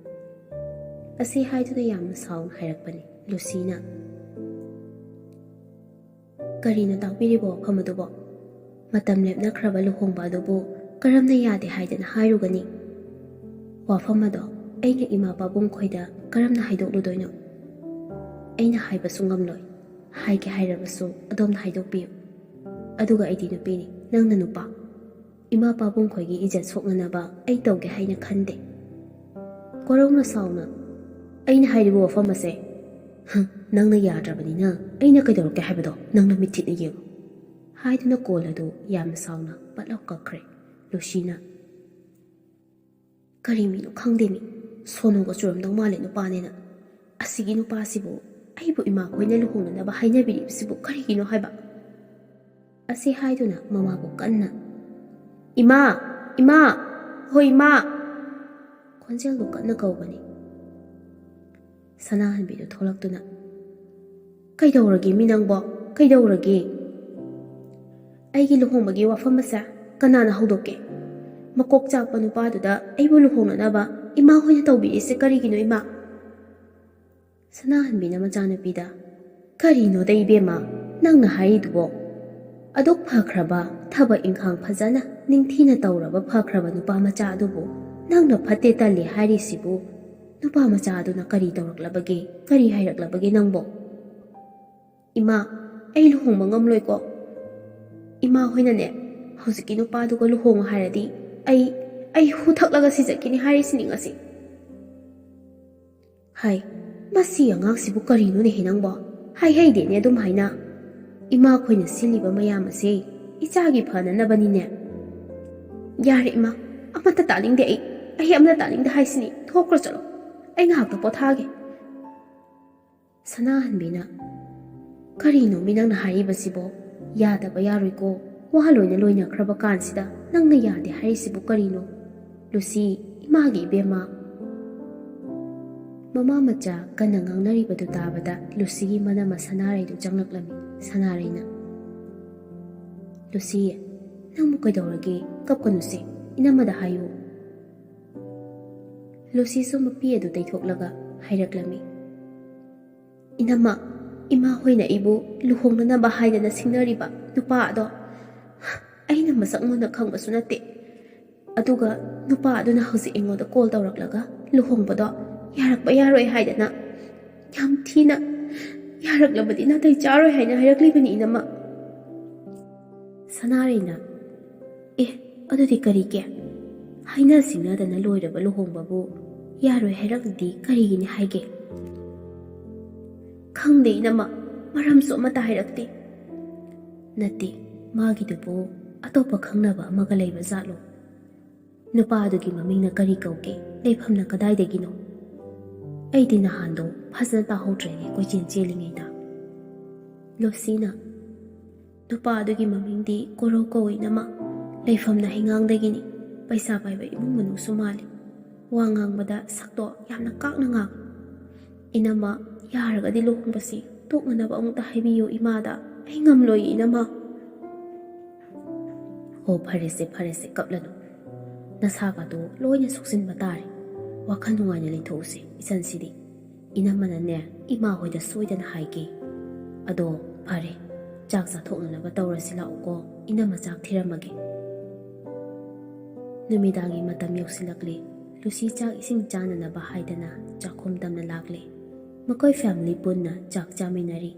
S1: ꯑꯁꯤ ꯍꯥꯏꯗꯨꯅ ꯌꯥꯝꯅ ꯁꯥꯎꯅ ꯍꯥꯏꯔꯛꯄꯅꯤ ꯂꯨꯁꯤꯅ꯫ ꯀꯔꯤꯅꯣ ꯇꯥꯛꯄꯤꯔꯤꯕ ꯋꯥꯐꯝ ꯑꯗꯨꯕꯣ? ꯃꯇꯝ ꯂꯦꯞꯅꯈ꯭ꯔꯕ ꯂꯨꯍꯣꯡꯕ ꯑꯗꯨꯕꯨ ꯀꯔꯝꯅ ꯌꯥꯗꯦ ꯍꯥꯏꯗꯅ ꯍꯥꯏꯔꯨꯒꯅꯤ? ꯋꯥꯐꯝ ꯑꯗꯣ ꯑꯩꯅ ꯏꯃꯥ ꯄꯥꯕꯨꯡ ꯈꯣꯏꯗ ꯀꯔꯝꯅ ꯍꯥꯏꯗꯣꯛꯂꯨꯗꯣꯏꯅꯣ? ꯑꯩꯅ ꯍꯥꯏꯕꯁꯨ ꯉꯝꯂꯣꯏ, ꯍꯥꯏꯒꯦ ꯍꯥꯏꯔꯕꯁꯨ ꯑꯗꯣꯝꯅ ꯍꯥꯏꯗꯣꯛꯄꯤꯌꯨ꯫ ꯑꯗꯨꯒ ꯑꯩꯗꯤ ꯅꯨꯄꯤꯅꯤ, ꯅꯪꯅ ꯅꯨꯄꯥ. ꯏꯃꯥ ꯄꯥꯕꯨꯡ ꯈꯣꯏꯒꯤ ꯏꯖꯠ ꯁꯣꯛꯅꯅꯕ ꯑꯩ ꯇꯧꯒꯦ ꯍꯥꯏꯅ ꯈꯟꯗꯦ꯫ ꯀꯣꯔꯧꯅ ꯁꯥꯎꯅ ꯑꯩꯅ ꯍꯥꯏꯔꯤꯕ ꯋꯥꯐꯝ ꯑꯁꯦ ꯅꯪꯅ ꯌꯥꯗ꯭ꯔꯕꯅꯤꯅ ꯑꯩꯅ ꯀꯩꯗꯧꯔꯛꯀꯦ ꯍꯥꯏꯕꯗꯣ ꯅꯪꯅ ꯃꯤꯠꯊꯤꯠꯅ ꯌꯦꯡꯉꯨ ꯍꯥꯏꯗꯨꯅ ꯀꯣꯜ ꯑꯗꯨ ꯌꯥꯝꯅ ꯁꯥꯎꯅ ꯄꯠꯂꯥꯎ ꯀꯛꯈ꯭ꯔꯦ ꯂꯨꯁꯤꯅ꯫ ꯀꯔꯤ ꯃꯤꯅꯣ ꯈꯪꯗꯦꯃꯤ, ꯁꯣꯅꯣꯒ ꯆꯨꯔꯝꯗꯧ ꯃꯥꯜꯂꯦ ꯅꯨꯄꯥꯅꯦꯅ꯫ ꯑꯁꯤꯒꯤ ꯅꯨꯄꯥꯁꯤꯕꯨ ꯑꯩꯕꯨ ꯏꯃꯥꯈꯣꯏꯅ ꯂꯨꯍꯣꯡꯅꯅꯕ ꯍꯥꯏꯅꯕꯤꯔꯤꯕꯁꯤꯕꯨ ꯀꯔꯤꯒꯤꯅꯣ ꯍꯥꯏꯕ? ꯑꯁꯤ ꯍꯥꯏꯗꯨꯅ ꯃꯃꯥꯕꯨ ꯀꯟꯅ ꯏꯃꯥ, ꯏꯃꯥ, ꯍꯣꯏ ꯏꯃꯥ ꯈꯣꯟꯖꯦꯜꯗꯨ ꯀꯟꯅ ꯀꯧꯕꯅꯤ꯫ ꯁꯅꯥꯍꯟꯕꯤꯗꯨ ꯊꯣꯛꯂꯛꯇꯨꯅ ꯀꯩꯗꯧꯔꯒꯦ ꯃꯤ ꯅꯪꯕꯣ, ꯀꯩꯗꯧꯔꯒꯦ? ꯑꯩꯒꯤ ꯂꯨꯍꯣꯡꯕꯒꯤ ꯋꯥꯐꯝ ꯑꯁꯦ ꯀꯅꯥꯅ ꯍꯧꯗꯣꯛꯀꯦ? ꯃꯀꯣꯛ ꯆꯥꯛꯄ ꯅꯨꯄꯥꯗꯨꯗ ꯑꯩꯕꯨ ꯂꯨꯍꯣꯡꯅꯅꯕ ꯏꯃꯥ ꯍꯣꯏꯅ ꯇꯧꯕꯤꯔꯤꯁꯦ ꯀꯔꯤꯒꯤꯅꯣ ꯏꯃꯥ? ꯁꯅꯥꯍꯟꯕꯤꯅ ꯃꯆꯥꯅꯨꯄꯤꯗ ꯀꯔꯤꯅꯣꯗ ꯏꯕꯦꯝꯃ ꯅꯪꯅ ꯍꯥꯏꯔꯤꯗꯨꯕꯣ? ꯑꯗꯨꯛ ꯐꯈ꯭ꯔꯕ, ꯊꯕꯛ ꯏꯪꯈꯥꯡ ꯐꯖꯅ ꯅꯤꯡꯊꯤꯅ ꯇꯧꯔꯕ ꯐꯈ꯭ꯔꯕ ꯅꯨꯄꯥ ꯃꯆꯥ ꯑꯗꯨꯕꯨ ꯅꯪꯅ ꯐꯠꯇꯦ ꯇꯜꯂꯤ ꯍꯥꯏꯔꯤꯁꯤꯕꯨ ꯅꯨꯄꯥ ꯃꯆꯥ ꯑꯗꯨꯅ ꯀꯔꯤ ꯇꯧꯔꯛꯂꯕꯒꯦ, ꯀꯔꯤ ꯍꯥꯏꯔꯛꯂꯕꯒꯦ ꯅꯪꯕꯣ? ꯏꯃꯥ, ꯑꯩ ꯂꯨꯍꯣꯡꯕ ꯉꯝꯂꯣꯏꯀꯣ? ꯏꯃꯥ ꯍꯣꯏꯅꯅꯦ ꯍꯧꯖꯤꯛꯀꯤ ꯅꯨꯄꯥꯗꯨꯒ ꯂꯨꯍꯣꯡꯉꯣ ꯍꯥꯏꯔꯗꯤ ꯑꯩ ꯍꯨ ꯊꯛꯂꯒ ꯁꯤꯖꯠꯈꯤꯅꯤ ꯍꯥꯏꯔꯤꯁꯤꯅꯤ ꯉꯁꯤ꯫ ꯍꯥꯏ, ꯃꯁꯤ ꯑꯉꯥꯡꯁꯤꯕꯨ ꯀꯔꯤꯅꯣꯅꯦꯍꯦ ꯅꯪꯕꯣ? ꯍꯩꯗꯦꯅꯦ ꯑꯗꯨꯝ ꯍꯥꯏꯅ꯫ ꯏꯃꯥ ꯈꯣꯏꯅ ꯁꯤꯜꯂꯤꯕ ꯃꯌꯥꯝ ꯑꯁꯦ ꯏꯆꯥꯒꯤ ꯐꯅꯅꯕꯅꯤꯅꯦ꯫ ꯌꯥꯔꯦ ꯏꯃꯥ, ꯑꯃꯠꯇ ꯇꯥꯅꯤꯡꯗꯦ ꯑꯩ ꯑꯃꯠꯇ ꯇꯥꯅꯤꯡꯗꯦ ꯍꯥꯏꯁꯤꯅꯤ, ꯊꯣꯛꯈ꯭ꯔꯣ ꯆꯠꯂꯣ, ꯑꯩ ꯉꯥꯏꯍꯥꯛꯇ ꯄꯣꯊꯥꯒꯦ꯫ ꯁꯅꯥꯍꯟꯕꯤꯅ ꯀꯔꯤꯅꯣ ꯃꯤ ꯅꯪꯅ ꯍꯥꯏꯔꯤꯕꯁꯤꯕꯣ? ꯌꯥꯗꯕ ꯌꯥꯔꯣꯏꯀꯣ, ꯋꯥ ꯂꯣꯏꯅ ꯂꯣꯏꯅꯈ꯭ꯔꯕ ꯀꯥꯟꯁꯤꯗ ꯅꯪꯅ ꯌꯥꯗꯦ ꯍꯥꯏꯔꯤꯁꯤꯕꯨ ꯀꯔꯤꯅꯣ? ꯂꯨꯁꯤ, ꯏꯃꯥꯒꯤ ꯏꯕꯦꯝꯃ꯫ ꯃꯃꯥ ꯃꯆꯥ ꯀꯟꯅ ꯉꯥꯡꯅꯔꯤꯕꯗꯨ ꯇꯥꯕꯗ ꯂꯨꯁꯤꯒꯤ ꯃꯅꯝ ꯁꯅꯥꯔꯩꯗꯨ ꯆꯪꯂꯛꯂꯝꯃꯤ꯫ ꯁꯅꯥꯔꯩꯅ ꯂꯨꯁꯤ, ꯅꯪꯕꯨ ꯀꯩꯗꯧꯔꯒꯦ? ꯀꯞꯀꯅꯨꯁꯦ, ꯏꯅꯝꯃꯗ ꯍꯥꯏꯌꯨ꯫ ꯂꯨꯁꯤꯁꯨ ꯃꯄꯤ ꯑꯗꯨ ꯇꯩꯊꯣꯛꯂꯒ ꯍꯥꯏꯔꯛꯂꯝꯃꯤ꯫ ꯏꯅꯝꯃ, ꯏꯃꯥ ꯍꯣꯏꯅ ꯑꯩꯕꯨ ꯂꯨꯍꯣꯡꯅꯅꯕ ꯍꯥꯏꯗꯅ ꯁꯤꯡꯅꯔꯤꯕ ꯅꯨꯄꯥ ꯑꯗꯣ ꯑꯩꯅ ꯃꯁꯛ ꯃꯨꯟꯅ ꯈꯪꯕꯁꯨ ꯅꯠꯇꯦ, ꯑꯗꯨꯒ ꯅꯨꯄꯥ ꯑꯗꯨꯅ ꯍꯧꯖꯤꯛ ꯑꯩꯉꯣꯟꯗ ꯀꯣꯜ ꯇꯧꯔꯛꯂꯒ ꯂꯨꯍꯣꯡꯕꯗꯣ ꯌꯥꯔꯛꯄ ꯌꯥꯔꯣꯏ ꯍꯥꯏꯗꯅ ꯌꯥꯝ ꯊꯤꯅ ꯌꯥꯔꯛꯂꯕꯗꯤ ꯅꯥꯇꯩ ꯆꯥꯔꯣꯏ ꯍꯥꯏꯅ ꯍꯥꯏꯔꯛꯂꯤꯕꯅꯤ ꯏꯅꯝꯃ꯫ ꯁꯅꯥꯔꯩꯅ ꯑꯗꯨꯗꯤ ꯀꯔꯤꯒꯤ? ꯍꯥꯏꯅ ꯁꯤꯡꯅꯗꯅ ꯂꯣꯏꯔꯕ ꯂꯨꯍꯣꯡꯕꯕꯨ ꯌꯥꯔꯣꯏ ꯍꯥꯏꯔꯛꯂꯗꯤ ꯀꯔꯤꯒꯤꯅꯤ ꯍꯥꯏꯒꯦ? ꯈꯪꯗꯦ ꯏꯅꯝꯃ, ꯃꯔꯝꯁꯨ ꯑꯃꯠꯇ ꯍꯥꯏꯔꯛꯇꯦ꯫ ꯅꯠꯇꯦ, ꯃꯥꯒꯤꯗꯨꯕꯨ ꯑꯇꯣꯞꯄ ꯈꯪꯅꯕ ꯑꯃꯒ ꯂꯩꯕ ꯖꯥꯠꯂꯣ? ꯅꯨꯄꯥ ꯑꯗꯨꯒꯤ ꯃꯃꯤꯡꯅ ꯀꯔꯤ ꯀꯧꯒꯦ? ꯂꯩꯐꯝꯅ ꯀꯗꯥꯏꯗꯒꯤꯅꯣ? ꯑꯩꯗꯤ ꯅꯍꯥꯟꯗꯣ ꯐꯖꯅ ꯇꯥꯍꯧꯗ꯭ꯔꯦꯅꯦ ꯀꯣꯏꯆꯦꯟ ꯆꯦꯜꯂꯤꯉꯩꯗ꯫ ꯂꯨꯁꯤꯅ ꯅꯨꯄꯥ ꯑꯗꯨꯒꯤ ꯃꯃꯤꯡꯗꯤ ꯀꯣꯔꯧ ꯀꯧꯏ ꯏꯅꯝꯃ, ꯂꯩꯐꯝꯅ ꯍꯩꯉꯥꯡꯗꯒꯤꯅꯤ, ꯄꯩꯁꯥ ꯄꯥꯏꯕ ꯏꯃꯨꯡ ꯃꯅꯨꯡꯁꯨ ꯃꯥꯜꯂꯤ, ꯋꯥ ꯉꯥꯡꯕꯗ ꯁꯛꯇꯣ ꯌꯥꯝꯅ ꯀꯥꯛꯅ ꯉꯥꯡꯏ꯫ ꯏꯅꯝꯃ, ꯌꯥꯔꯒꯗꯤ ꯂꯨꯍꯣꯡꯕꯁꯤ ꯇꯣꯛꯅꯅꯕ ꯑꯃꯨꯛꯇ ꯍꯥꯏꯕꯤꯌꯨ ꯏꯃꯥꯗ, ꯑꯩ ꯉꯝꯂꯣꯏ ꯏꯅꯝꯃ꯫ ꯍꯣ ꯐꯔꯦꯁꯦ ꯀꯞꯂꯅꯨ, ꯅꯁꯥꯒꯗꯣ ꯂꯣꯏꯅ ꯁꯣꯛꯆꯤꯟꯕ ꯇꯥꯔꯦ, ꯋꯥꯈꯜ ꯅꯨꯡꯉꯥꯏꯅ ꯂꯩꯊꯣꯛꯎꯁꯤ ꯏꯆꯟꯁꯤꯗꯤ ꯏꯅꯝꯃꯅꯅꯦ ꯏꯃꯥ ꯍꯣꯏꯗ ꯁꯣꯏꯗꯅ ꯍꯥꯏꯒꯦ ꯑꯗꯣ ꯐꯔꯦ ꯆꯥꯛ ꯆꯥꯊꯣꯛꯅꯅꯕ ꯇꯧꯔꯁꯤ ꯂꯥꯛꯎꯀꯣ ꯏꯅꯝꯃ ꯆꯥꯛ ꯊꯤꯔꯝꯃꯒꯦ ꯅꯨꯃꯤꯗꯥꯡꯒꯤ ꯃꯇꯝ ꯌꯧꯁꯤꯜꯂꯛꯂꯦ ꯂꯨꯁꯤ ꯆꯥꯛ ꯏꯁꯤꯡ ꯆꯥꯅꯅꯕ ꯍꯥꯏꯗꯅ ꯆꯥꯛꯈꯨꯝ ꯇꯝꯅ ꯂꯥꯛꯂꯦ ꯃꯈꯣꯏ ꯐꯦꯃꯤꯂꯤ ꯄꯨꯟꯅ ꯆꯥꯛ ꯆꯥꯃꯤꯟꯅꯔꯤ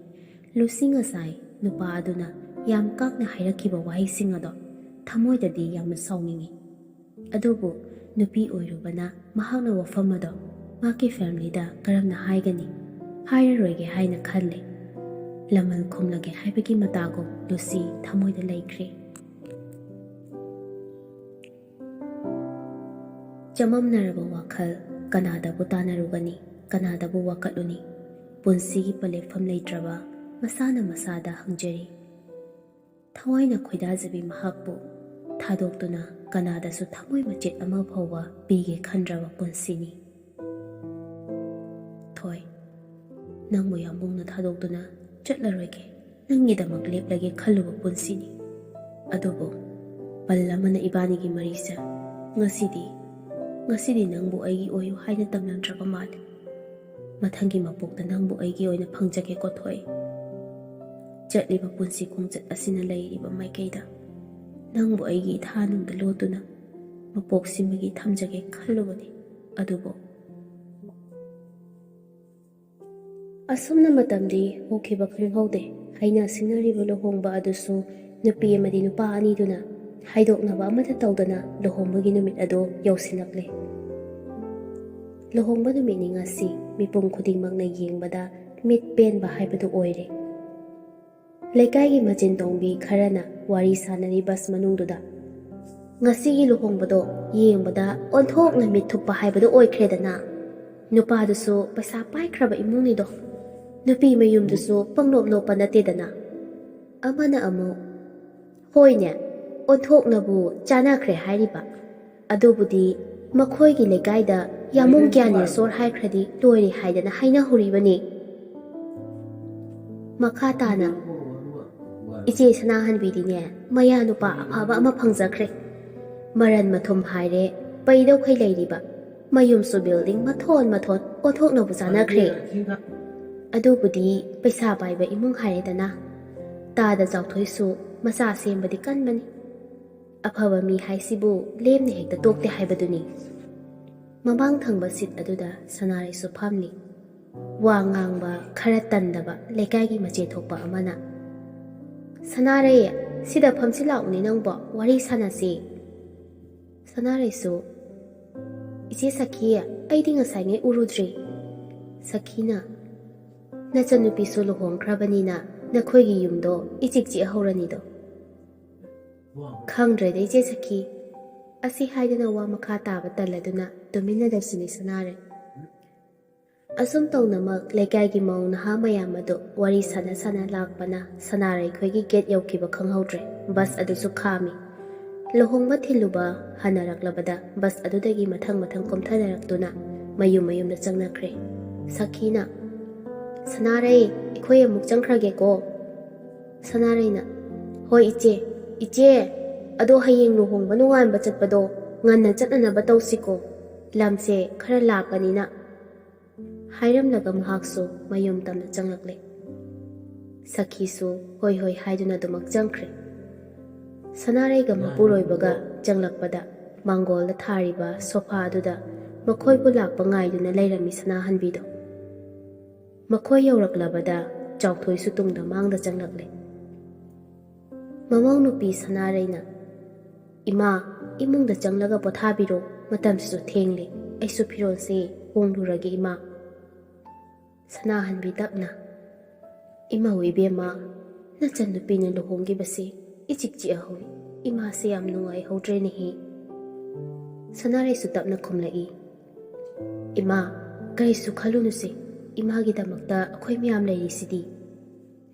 S1: ꯂꯨꯁꯤ ꯉꯁꯥꯏ ꯅꯨꯄꯥ ꯑꯗꯨꯅ ꯌꯥꯝ ꯀꯥꯛꯅ ꯍꯥꯏꯔꯛꯈꯤꯕ ꯋꯥꯍꯩꯁꯤꯡ ꯑꯗꯣ ꯊꯃꯣꯏꯗꯗꯤ ꯌꯥꯝꯅ ꯁꯥꯎꯅꯤꯡꯉꯤ ꯑꯗꯨꯕꯨ ꯅꯨꯄꯤ ꯑꯣꯏꯔꯨꯕꯅ ꯃꯍꯥꯛꯅ ꯋꯥꯐꯝ ꯑꯗꯣ ꯃꯍꯥꯛꯀꯤ ꯐꯦꯃꯤꯂꯤꯗ ꯀꯔꯝꯅ ꯍꯥꯏꯒꯅꯤ ꯍꯥꯏꯔꯔꯣꯏꯒꯦ ꯍꯥꯏꯅ ꯈꯜꯂꯦ ꯂꯃꯟ ꯈꯨꯝꯂꯒꯦ ꯍꯥꯏꯕꯒꯤ ꯃꯇꯥꯒꯨꯝ ꯂꯨꯁꯤ ꯊꯃꯣꯏꯗ ꯂꯩꯈ꯭ꯔꯦ ꯆꯃꯝꯅꯔꯕ ꯋꯥꯈꯜ ꯀꯅꯥꯗꯕꯨ ꯇꯥꯟꯅꯔꯨꯒꯅꯤ ꯀꯅꯥꯗꯕꯨ ꯋꯥꯀꯠꯂꯨꯅꯤ ꯄꯨꯟꯁꯤꯒꯤ ꯄꯂꯦꯞꯐꯝ ꯂꯩꯇ꯭ꯔꯕ ꯃꯁꯥꯅ ꯃꯁꯥꯗ ꯍꯪꯖꯔꯤ ꯊꯋꯥꯏꯅ ꯈꯣꯏꯗꯥꯖꯕꯤ ꯃꯍꯥꯛꯄꯨ ꯊꯥꯗꯣꯛꯇꯨꯅ ꯀꯅꯥꯗꯁꯨ ꯊꯃꯣꯏ ꯃꯆꯦꯠ ꯑꯃ ꯐꯥꯎꯕ ꯄꯤꯒꯦ ꯈꯟꯗ꯭ꯔꯕ ꯄꯨꯟꯁꯤꯅꯤ ꯊꯣꯏ ꯅꯪꯕꯨ ꯌꯥꯝꯕꯨꯡꯅ ꯊꯥꯗꯣꯛꯇꯨꯅ ꯆꯠꯂꯔꯣꯏꯒꯦ ꯅꯪꯒꯤꯗꯃꯛ ꯂꯦꯞꯂꯒꯦ ꯈꯜꯂꯨꯕ ꯄꯨꯟꯁꯤꯅꯤ ꯑꯗꯨꯕꯨ ꯄꯜ ꯑꯃꯅ ꯏꯕꯥꯅꯤꯒꯤ ꯃꯔꯤꯁꯦ ꯉꯁꯤꯗꯤ ꯅꯪꯕꯨ ꯑꯩꯒꯤ ꯑꯣꯏꯌꯨ ꯍꯥꯏꯅ ꯇꯝꯂꯝꯗ꯭ꯔꯕ ꯃꯥꯜꯂꯤ ꯃꯊꯪꯒꯤ ꯃꯄꯣꯛꯇ ꯅꯪꯕꯨ ꯑꯩꯒꯤ ꯑꯣꯏꯅ ꯐꯪꯖꯒꯦꯀꯣ ꯊꯣꯏ ꯆꯠꯂꯤꯕ ꯄꯨꯟꯁꯤ ꯈꯣꯡꯆꯠ ꯑꯁꯤꯅ ꯂꯩꯔꯤꯕ ꯃꯥꯏꯀꯩꯗ ꯅꯪꯕꯨ ꯑꯩꯒꯤ ꯏꯊꯥꯅꯨꯡꯗ ꯂꯣꯠꯇꯨꯅ ꯃꯄꯣꯛꯁꯤꯃꯒꯤ ꯊꯝꯖꯒꯦ ꯈꯜꯂꯨꯕꯅꯤ ꯑꯗꯨꯕꯨ ꯑꯁꯨꯝꯅ ꯃꯇꯝꯗꯤ ꯍꯧꯈꯤꯕ ꯈꯪꯍꯧꯗꯦ ꯍꯩꯅ ꯁꯤꯡꯅꯔꯤꯕ ꯂꯨꯍꯣꯡꯕ ꯑꯗꯨꯁꯨ ꯅꯨꯄꯤ ꯑꯃꯗꯤ ꯅꯨꯄꯥ ꯑꯅꯤꯗꯨꯅ ꯍꯥꯏꯗꯣꯛꯅꯕ ꯑꯃꯠꯇ ꯇꯧꯗꯅ ꯂꯨꯍꯣꯡꯕꯒꯤ ꯅꯨꯃꯤꯠ ꯑꯗꯨ ꯌꯧꯁꯤꯜꯂꯛꯂꯦ ꯂꯨꯍꯣꯡꯕ ꯅꯨꯃꯤꯠꯅꯤ ꯉꯁꯤ ꯃꯤꯄꯨꯝ ꯈꯨꯗꯤꯡꯃꯛꯅ ꯌꯦꯡꯕꯗ ꯃꯤꯠ ꯄꯦꯟꯕ ꯍꯥꯏꯕꯗꯨ ꯑꯣꯏꯔꯦ ꯂꯩꯀꯥꯏꯒꯤ ꯃꯆꯤꯟ ꯇꯣꯡꯕꯤ ꯈꯔꯅ ꯋꯥꯔꯤ ꯁꯥꯟꯅꯔꯤ ꯕꯁ ꯃꯅꯨꯡꯗꯨꯗ ꯉꯁꯤꯒꯤ ꯂꯨꯍꯣꯡꯕꯗꯣ ꯌꯦꯡꯕꯗ ꯑꯣꯟꯊꯣꯛꯅ ꯃꯤꯠ ꯊꯨꯞꯄ ꯍꯥꯏꯕꯗꯨ ꯑꯣꯏꯈ꯭ꯔꯦꯗꯅ ꯅꯨꯄꯥꯗꯨꯁꯨ ꯄꯩꯁꯥ ꯄꯥꯏꯈ꯭ꯔꯕ ꯏꯃꯨꯡꯅꯤꯗꯣ ꯅꯨꯄꯤ ꯃꯌꯨꯝꯗꯨꯁꯨ ꯄꯪꯂꯣꯞ ꯂꯣꯞꯄ ꯅꯠꯇꯦꯗꯅ ꯑꯃꯅ ꯑꯃꯨꯛ ꯍꯣꯏꯅꯦ ꯑꯣꯟꯊꯣꯛꯅꯕꯨ ꯆꯥꯅꯈ꯭ꯔꯦ ꯍꯥꯏꯔꯤꯕ ꯑꯗꯨꯕꯨꯗꯤ ꯃꯈꯣꯏꯒꯤ ꯂꯩꯀꯥꯏꯗ ꯌꯥꯃꯨꯡ ꯒ꯭ꯌꯥꯅꯦꯁꯣꯔ ꯍꯥꯏꯈ꯭ꯔꯗꯤ ꯂꯣꯏꯔꯦ ꯍꯥꯏꯗꯅ ꯍꯥꯏꯅꯍꯧꯔꯤꯕꯅꯤ ꯃꯈꯥ ꯇꯥꯅ ꯏꯆꯦ ꯁꯅꯥꯍꯟꯕꯤꯗꯤꯅꯦ ꯃꯌꯥ ꯅꯨꯄꯥ ꯑꯐꯕ ꯑꯃ ꯐꯪꯖꯈ꯭ꯔꯦ ꯃꯔꯟ ꯃꯊꯨꯝ ꯍꯥꯏꯔꯦ ꯄꯩꯗꯧꯈꯩ ꯂꯩꯔꯤꯕ ꯃꯌꯨꯝꯁꯨ ꯕꯤꯜꯗꯤꯡ ꯃꯊꯣꯟ ꯑꯣꯟꯊꯣꯛꯅꯕꯨ ꯆꯥꯅꯈ꯭ꯔꯦ ꯑꯗꯨꯕꯨꯗꯤ ꯄꯩꯁꯥ ꯄꯥꯏꯕ ꯏꯃꯨꯡ ꯍꯥꯏꯔꯦꯗꯅ ꯇꯥꯗ ꯆꯥꯎꯊꯣꯏꯁꯨ ꯃꯆꯥ ꯁꯦꯝꯕꯗꯤ ꯀꯟꯕꯅꯤ ꯑꯐꯕ ꯃꯤ ꯍꯥꯏꯁꯤꯕꯨ ꯂꯦꯝꯅ ꯍꯦꯛꯇ ꯇꯣꯛꯇꯦ ꯍꯥꯏꯕꯗꯨꯅꯤ ꯃꯃꯥꯡ ꯊꯪꯕ ꯁꯤꯠ ꯑꯗꯨꯗ ꯁꯅꯥꯔꯩꯁꯨ ꯐꯝꯂꯤ ꯋꯥ ꯉꯥꯡꯕ ꯈꯔ ꯇꯟꯗꯕ ꯂꯩꯀꯥꯏꯒꯤ ꯃꯆꯦ ꯊꯣꯛꯄ ꯑꯃꯅ ꯁꯅꯥꯔꯩ ꯁꯤꯗ ꯐꯝꯁꯤ ꯂꯥꯛꯎꯅꯦ ꯅꯪꯕꯣ ꯋꯥꯔꯤ ꯁꯥꯟꯅꯁꯤ ꯁꯅꯥꯔꯩꯁꯨ ꯏꯆꯦ ꯁꯈꯤ ꯑꯩꯗꯤ ꯉꯁꯥꯏꯉꯩ ꯎꯔꯨꯗ꯭ꯔꯤ ꯁꯈꯤꯅ ꯅꯆꯟꯅꯨꯄꯤꯁꯨ ꯂꯨꯍꯣꯡꯈ꯭ꯔꯕꯅꯤꯅ ꯅꯈꯣꯏꯒꯤ ꯌꯨꯝꯗꯣ ꯏꯆꯤꯛ ꯆꯤꯛꯍꯧꯔꯅꯤꯗꯣ ꯈꯪꯗ꯭ꯔꯦꯗ ꯏꯆꯦ ꯁꯈꯤ ꯑꯁꯤ ꯍꯥꯏꯗꯅ ꯋꯥ ꯃꯈꯥ ꯇꯥꯕ ꯇꯜꯂꯗꯨꯅ ꯇꯨꯃꯤꯟꯅ ꯂꯩꯁꯤꯅꯤ ꯁꯅꯥꯔꯩ ꯑꯁꯨꯝ ꯇꯧꯅꯃꯛ ꯂꯩꯀꯥꯏꯒꯤ ꯃꯧ ꯅꯍꯥ ꯃꯌꯥꯝ ꯑꯗꯨ ꯋꯥꯔꯤ ꯁꯥꯟꯅ ꯂꯥꯛꯄꯅ ꯁꯅꯥꯔꯩ ꯈꯣꯏꯒꯤ ꯒꯦꯠ ꯌꯧꯈꯤꯕ ꯈꯪꯍꯧꯗ꯭ꯔꯦ ꯕꯁ ꯑꯗꯨꯁꯨ ꯈꯥꯝꯃꯤ ꯂꯨꯍꯣꯡꯕ ꯊꯤꯜꯂꯨꯕ ꯍꯟꯅꯔꯛꯂꯕꯗ ꯕꯁ ꯑꯗꯨꯗꯒꯤ ꯃꯊꯪ ꯀꯨꯝꯊꯅꯔꯛꯇꯨꯅ ꯃꯌꯨꯝꯗ ꯆꯪꯅꯈ꯭ꯔꯦ ꯁꯈꯤꯅ ꯁꯅꯥꯔꯩ ꯑꯩꯈꯣꯏ ꯑꯃꯨꯛ ꯆꯪꯈ꯭ꯔꯒꯦꯀꯣ ꯁꯅꯥꯔꯩꯅ ꯍꯣꯏ ꯏꯆꯦ ꯑꯗꯣ ꯍꯌꯦꯡ ꯂꯨꯍꯣꯡꯕ ꯅꯣꯉꯥꯟꯕ ꯆꯠꯄꯗꯣ ꯉꯟꯅ ꯆꯠꯅꯅꯕ ꯇꯧꯁꯤꯀꯣ ꯂꯝꯁꯦ ꯈꯔ ꯂꯥꯞꯄꯅꯤꯅ ꯍꯥꯏꯔꯝꯂꯒ ꯃꯍꯥꯛꯁꯨ ꯃꯌꯨꯝ ꯇꯝꯅ ꯆꯪꯂꯛꯂꯦ ꯁꯈꯤꯁꯨ ꯍꯣꯏ ꯍꯥꯏꯗꯨꯅ ꯑꯗꯨꯃꯛ ꯆꯪꯈ꯭ꯔꯦ ꯁꯅꯥꯔꯩꯒ ꯃꯄꯨꯔꯣꯏꯕꯒ ꯆꯪꯂꯛꯄꯗ ꯃꯥꯡꯒꯣꯜꯗ ꯊꯥꯔꯤꯕ ꯁꯣꯐꯥ ꯑꯗꯨꯗ ꯃꯈꯣꯏꯕꯨ ꯂꯥꯛꯄ ꯉꯥꯏꯗꯨꯅ ꯂꯩꯔꯝꯃꯤ ꯁꯅꯥꯍꯟꯕꯤꯗꯣ ꯃꯈꯣꯏ ꯌꯧꯔꯛꯂꯕꯗ ꯆꯥꯎꯊꯣꯏꯁꯨ ꯇꯨꯡꯗ ꯃꯥꯡꯗ ꯆꯪꯂꯛꯂꯦ ꯃꯃꯧ ꯅꯨꯄꯤ ꯁꯅꯥꯔꯩꯅ ꯏꯃꯥ ꯏꯃꯨꯡꯗ ꯆꯪꯂꯒ ꯄꯣꯊꯥꯕꯤꯔꯣ ꯃꯇꯝꯁꯤꯁꯨ ꯊꯦꯡꯂꯦ ꯑꯩꯁꯨ ꯐꯤꯔꯣꯜꯁꯦ ꯍꯣꯡꯂꯨꯔꯒꯦ ꯏꯃꯥ ꯁꯅꯥꯍꯟꯕꯤ ꯇꯞꯅ ꯏꯃꯧ ꯏꯕꯦꯝꯃ ꯅꯆꯟꯅꯨꯄꯤꯅ ꯂꯨꯍꯣꯡꯈꯤꯕꯁꯦ ꯏꯆꯤꯛ ꯆꯤꯛꯍꯧꯏ ꯏꯃꯥꯁꯦ ꯌꯥꯝ ꯅꯨꯡꯉꯥꯏꯍꯧꯗ꯭ꯔꯦꯅꯦꯍꯦ ꯁꯅꯥꯔꯩꯁꯨ ꯇꯞꯅ ꯈꯨꯝꯂꯛꯏ ꯏꯃꯥ ꯀꯔꯤꯁꯨ ꯈꯜꯂꯨꯅꯨꯁꯦ ꯏꯃꯥꯒꯤꯗꯃꯛꯇ ꯑꯩꯈꯣꯏ ꯃꯌꯥꯝ ꯂꯩꯔꯤꯁꯤꯗꯤ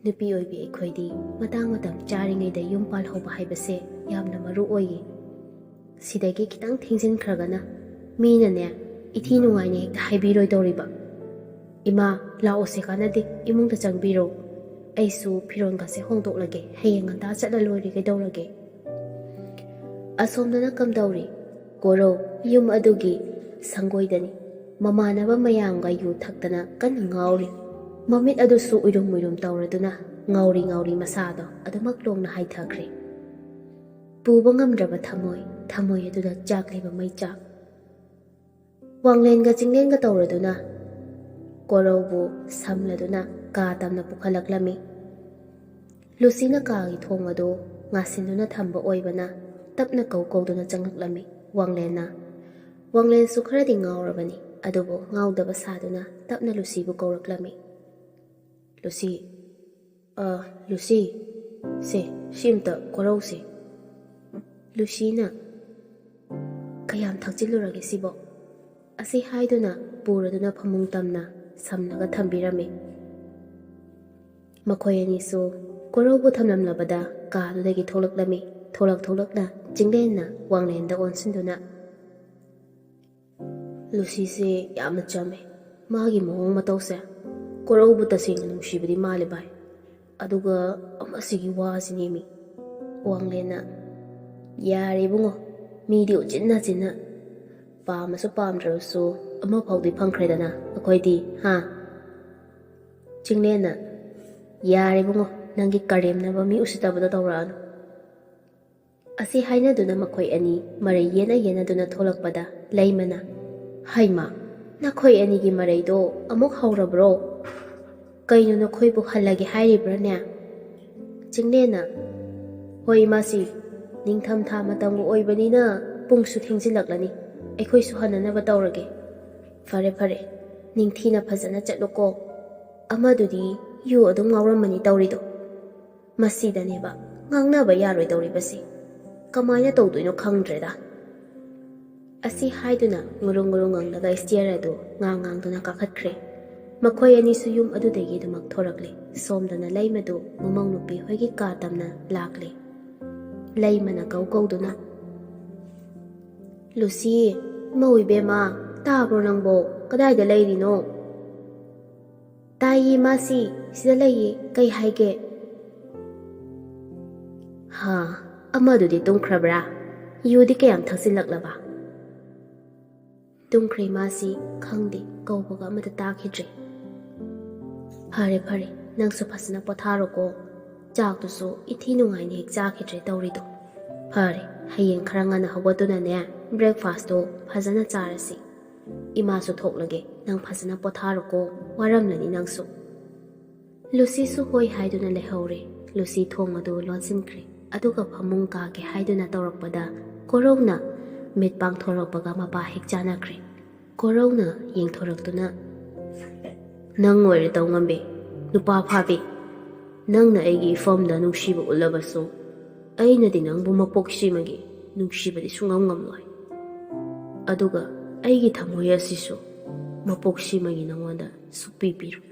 S1: ꯅꯨꯄꯤ ꯑꯣꯏꯕꯤ ꯑꯩꯈꯣꯏꯗꯤ ꯃꯇꯝ ꯆꯥꯔꯤꯉꯩꯗ ꯌꯨꯝ ꯄꯥꯜꯍꯧꯕ ꯍꯥꯏꯕꯁꯦ ꯌꯥꯝꯅ ꯃꯔꯨ ꯑꯣꯏꯌꯦ ꯁꯤꯗꯒꯤ ꯈꯤꯇꯪ ꯊꯦꯡꯖꯤꯟꯈ꯭ꯔꯒꯅ ꯃꯤꯅꯅꯦ ꯏꯊꯤ ꯅꯨꯡꯉꯥꯏꯅ ꯍꯦꯛꯇ ꯍꯥꯏꯕꯤꯔꯣꯏꯗꯧꯔꯤꯕ ꯏꯃꯥ ꯂꯥꯛꯑꯣꯁꯦ ꯀꯥꯟꯅꯗꯦ ꯏꯃꯨꯡꯗ ꯆꯪꯕꯤꯔꯣ ꯑꯩꯁꯨ ꯐꯤꯔꯣꯜꯒꯁꯦ ꯍꯣꯡꯗꯣꯛꯂꯒꯦ ꯍꯌꯦꯡ ꯉꯟꯇꯥ ꯆꯠꯂ ꯂꯣꯏꯔꯦ ꯀꯩꯗꯧꯔꯒꯦ ꯑꯁꯣꯝꯗꯅ ꯀꯝꯗꯧꯔꯤ ꯀꯣꯔꯧ ꯌꯨꯝ ꯑꯗꯨꯒꯤ ꯁꯪꯒꯣꯏꯗꯅꯤ ꯃꯃꯥꯟꯅꯕ ꯃꯌꯥꯝꯒ ꯌꯨ ꯊꯛꯇꯅ ꯀꯟꯅ ꯉꯥꯎꯔꯤ꯫ ꯃꯃꯤꯠ ꯑꯗꯨꯁꯨ ꯎꯏꯔꯨꯝ ꯎꯏꯔꯨꯝ ꯇꯧꯔꯗꯨꯅ ꯉꯥꯎꯔꯤ ꯉꯥꯎꯔꯤ ꯃꯁꯥꯗꯣ ꯑꯗꯨꯃꯛ ꯂꯣꯡꯅ ꯍꯥꯏꯊꯈ꯭ꯔꯦ꯫ ꯄꯨꯕ ꯉꯝꯗ꯭ꯔꯕ ꯊꯃꯣꯏ ꯑꯗꯨꯗ ꯆꯥꯛꯂꯤꯕ ꯃꯩꯆꯥꯛ꯫ ꯋꯥꯡꯂꯦꯟꯒ ꯆꯤꯡꯂꯦꯟꯒ ꯇꯧꯔꯗꯨꯅ ꯀꯣꯔꯧꯕꯨ ꯁꯝꯂꯗꯨꯅ ꯀꯥ ꯇꯝꯅ ꯄꯨꯈꯠꯂꯛꯂꯝꯃꯤ꯫ ꯂꯨꯁꯤꯅ ꯀꯥꯒꯤ ꯊꯣꯡ ꯑꯗꯨ ꯉꯥꯁꯤꯟꯗꯨꯅ ꯊꯝꯕ ꯑꯣꯏꯕꯅ ꯇꯞꯅ ꯀꯧꯗꯨꯅ ꯆꯪꯂꯛꯂꯝꯃꯤ꯫ ꯋꯥꯡꯂꯦꯟꯁꯨ ꯈꯔꯗꯤ ꯉꯥꯎꯔꯕꯅꯤ, ꯑꯗꯨꯕꯨ ꯉꯥꯎꯗꯕ ꯁꯥꯗꯨꯅ ꯇꯞꯅ ꯂꯨꯁꯤꯕꯨ ꯀꯧꯔꯛꯂꯝꯃꯤ꯫ ꯂꯨꯁꯤ, ꯂꯨꯁꯤ, ꯁꯤ ꯑꯝꯇ ꯀꯣꯔꯧꯁꯦ꯫ ꯂꯨꯁꯤꯅ ꯀꯌꯥꯝ ꯊꯛꯆꯤꯜꯂꯨꯔꯒꯦ ꯁꯤꯕꯣ? ꯑꯁꯤ ꯍꯥꯏꯗꯨꯅ ꯄꯨꯔꯗꯨꯅ ꯐꯃꯨꯡ ꯇꯝꯅ ꯁꯝꯂꯒ ꯊꯝꯕꯤꯔꯝꯃꯤ꯫ ꯃꯈꯣꯏ ꯑꯅꯤꯁꯨ ꯀꯣꯔꯧꯕꯨ ꯊꯝꯂꯝꯂꯕꯗ ꯀꯥꯗꯨꯗꯒꯤ ꯊꯣꯛꯂꯛꯂꯝꯃꯤ꯫ ꯊꯣꯛꯂꯛꯅ ꯆꯤꯡꯂꯦꯟꯅ ꯋꯥꯡꯂꯦꯟꯗ ꯑꯣꯟꯁꯤꯟꯗꯨꯅ, ꯂꯨꯁꯤꯁꯦ ꯌꯥꯝꯅ ꯆꯝꯃꯦ, ꯃꯥꯒꯤ ꯃꯑꯣꯡ ꯃꯇꯧꯁꯦ ꯀꯣꯔꯧꯕꯨ ꯇꯁꯦꯡꯅ ꯅꯨꯡꯁꯤꯕꯗꯤ ꯃꯥꯜꯂꯦ ꯚꯥꯏ, ꯑꯗꯨꯒ ꯑꯃꯁꯤꯒꯤ ꯋꯥꯁꯤꯅꯦꯃꯤ꯫ ꯋꯥꯡꯂꯦꯟꯅ, ꯌꯥꯔꯦ ꯏꯕꯨꯡꯉꯣ, ꯃꯤꯗꯤ ꯎꯆꯤꯟ ꯅꯥꯆꯤꯟꯅ ꯄꯥꯝꯃꯁꯨ ꯄꯥꯝꯗ꯭ꯔꯕꯁꯨ ꯑꯃ ꯐꯥꯎꯗꯤ ꯐꯪꯈ꯭ꯔꯦꯗꯅ ꯑꯩꯈꯣꯏꯗꯤ, ꯍꯥ? ꯆꯤꯡꯂꯦꯟꯅ, ꯌꯥꯔꯦ ꯏꯕꯨꯡꯉꯣ, ꯅꯪꯒꯤ ꯀꯔꯦꯝꯅꯕ ꯃꯤ ꯎꯁꯤꯠꯇꯕꯗꯣ ꯇꯧꯔꯛꯑꯅꯨ꯫ ꯑꯁꯤ ꯍꯥꯏꯅꯗꯨꯅ ꯃꯈꯣꯏ ꯑꯅꯤ ꯃꯔꯩ ꯌꯦꯠꯅꯗꯨꯅ ꯊꯣꯛꯂꯛꯄꯗ ꯂꯩꯃꯅ, ꯍꯩꯃꯥ, ꯅꯈꯣꯏ ꯑꯅꯤꯒꯤ ꯃꯔꯩꯗꯣ ꯑꯃꯨꯛ ꯍꯧꯔꯕ꯭ꯔꯣ? ꯀꯩꯅꯣ ꯅꯈꯣꯏꯕꯨ ꯍꯜꯂꯒꯦ ꯍꯥꯏꯔꯤꯕ꯭ꯔꯥꯅꯦ? ꯆꯤꯡꯂꯦꯟꯅ, ꯍꯣꯏ ꯏꯃꯥꯁꯤ, ꯅꯤꯡꯊꯝꯊꯥ ꯃꯇꯝꯒ ꯑꯣꯏꯕꯅꯤꯅ ꯄꯨꯡꯁꯨ ꯊꯦꯡꯖꯤꯜꯂꯛꯂꯅꯤ, ꯑꯩꯈꯣꯏꯁꯨ ꯍꯟꯅꯅꯕ ꯇꯧꯔꯒꯦ꯫ ꯐꯔꯦ, ꯅꯤꯡꯊꯤꯅ ꯐꯖꯅ ꯆꯠꯂꯨꯀꯣ, ꯑꯃꯗꯨꯗꯤ ꯌꯨ ꯑꯗꯨꯝ ꯉꯥꯎꯔꯝꯃꯅꯤ ꯇꯧꯔꯤꯗꯣ꯫ ꯃꯁꯤꯗꯅꯦꯕ ꯉꯥꯡꯅꯕ ꯌꯥꯔꯣꯏꯗꯧꯔꯤꯕꯁꯤ, ꯀꯃꯥꯏꯅ ꯇꯧꯗꯣꯏꯅꯣ ꯈꯪꯗ꯭ꯔꯦꯗ꯫ ꯑꯁꯤ ꯍꯥꯏꯗꯨꯅ ꯉꯨꯔꯨꯡ ꯉꯪꯂꯒ ꯁ꯭ꯇꯤꯌꯔ ꯑꯗꯨ ꯉꯥꯡꯗꯨꯅ ꯀꯥꯈꯠꯈ꯭ꯔꯦ꯫ ꯃꯈꯣꯏ ꯑꯅꯤꯁꯨ ꯌꯨꯝ ꯑꯗꯨꯗꯒꯤ ꯑꯗꯨꯃꯛ ꯊꯣꯔꯛꯂꯦ꯫ ꯁꯣꯝꯗꯅ ꯂꯩꯃꯗꯨ ꯃꯃꯧ ꯅꯨꯄꯤ ꯍꯣꯏꯒꯤ ꯀꯥ ꯇꯝꯅ ꯂꯥꯛꯂꯦ꯫ ꯂꯩꯃꯅ ꯀꯧꯗꯨꯅ, ꯂꯨꯁꯤ, ꯃꯧ ꯏꯕꯦꯝꯃ, ꯇꯥꯕ꯭ꯔꯣ ꯅꯪꯕꯣ? ꯀꯗꯥꯏꯗ ꯂꯩꯔꯤꯅꯣ? ꯇꯥꯏꯌꯦ ꯃꯥꯁꯤ, ꯁꯤꯗ ꯂꯩꯌꯦ, ꯀꯩ ꯍꯥꯏꯒꯦ? ꯑꯃꯗꯨꯗꯤ ꯇꯨꯝꯈ꯭ꯔꯕ꯭ꯔꯥ? ꯌꯨꯗꯤ ꯀꯌꯥꯝ ꯊꯛꯆꯤꯜꯂꯛꯂꯕ? ꯇꯨꯝꯈ꯭ꯔꯦ ꯃꯥꯁꯤ, ꯈꯪꯗꯦ, ꯀꯧꯕꯒ ꯑꯃꯇ ꯇꯥꯈꯤꯗ꯭ꯔꯦ꯫ ꯐꯔꯦ, ꯅꯪꯁꯨ ꯐꯖꯅ ꯄꯣꯊꯥꯔꯣꯀꯣ, ꯆꯥꯛꯇꯨꯁꯨ ꯏꯊꯤ ꯅꯨꯡꯉꯥꯏꯅ ꯍꯦꯛ ꯆꯥꯈꯤꯗ꯭ꯔꯦ ꯇꯧꯔꯤꯗꯣ꯫ ꯐꯔꯦ, ꯍꯌꯦꯡ ꯈꯔ ꯉꯟꯅ ꯍꯧꯒꯠꯇꯨꯅꯅꯦ ꯕ꯭ꯔꯦꯛꯐꯥꯁꯇꯣ ꯐꯖꯅ ꯆꯥꯔꯁꯤ꯫ ꯏꯃꯥꯁꯨ ꯊꯣꯛꯂꯒꯦ, ꯅꯪ ꯐꯖꯅ ꯄꯣꯊꯥꯔꯣꯀꯣ, ꯋꯥꯔꯝꯂꯅꯤ ꯅꯪꯁꯨ꯫ ꯂꯨꯁꯤꯁꯨ ꯍꯣꯏ ꯍꯥꯏꯗꯨꯅ ꯂꯩꯍꯧꯔꯦ꯫ ꯂꯨꯁꯤ ꯊꯣꯡ ꯑꯗꯨ ꯂꯣꯟꯁꯤꯟꯈ꯭ꯔꯦ, ꯑꯗꯨꯒ ꯐꯃꯨꯡ ꯀꯥꯒꯦ ꯍꯥꯏꯗꯨꯅ ꯇꯧꯔꯛꯄꯗ ꯀꯣꯔꯧꯅ ꯃꯤꯠ ꯄꯥꯡꯊꯣꯔꯛꯄꯒ ꯃꯄꯥ ꯍꯦꯛ ꯆꯥꯅꯈ꯭ꯔꯦ꯫ ꯀꯣꯔꯧꯅ ꯌꯦꯡꯊꯣꯔꯛꯇꯨꯅ, ꯅꯪ ꯑꯣꯏꯔꯦ ꯇꯧ ꯉꯝꯕꯤ, ꯅꯨꯄꯥ ꯐꯥꯕꯤ, ꯅꯪꯅ ꯑꯩꯒꯤ ꯏꯐꯝꯗ ꯅꯨꯡꯁꯤꯕ ꯎꯠꯂꯕꯁꯨ ꯑꯩꯅꯗꯤ ꯅꯪꯕꯨ ꯃꯄꯣꯛꯁꯤꯃꯒꯤ ꯅꯨꯡꯁꯤꯕꯗꯤ ꯁꯨꯡꯉꯝ ꯉꯝꯂꯣꯏ, ꯑꯗꯨꯒ ꯑꯩꯒꯤ ꯊꯃꯣꯏ ꯑꯁꯤꯁꯨ ꯃꯄꯣꯛꯁꯤꯃꯒꯤ ꯅꯉꯣꯟꯗ ꯁꯨꯛꯄꯤ ꯄꯤꯔꯣꯏ꯫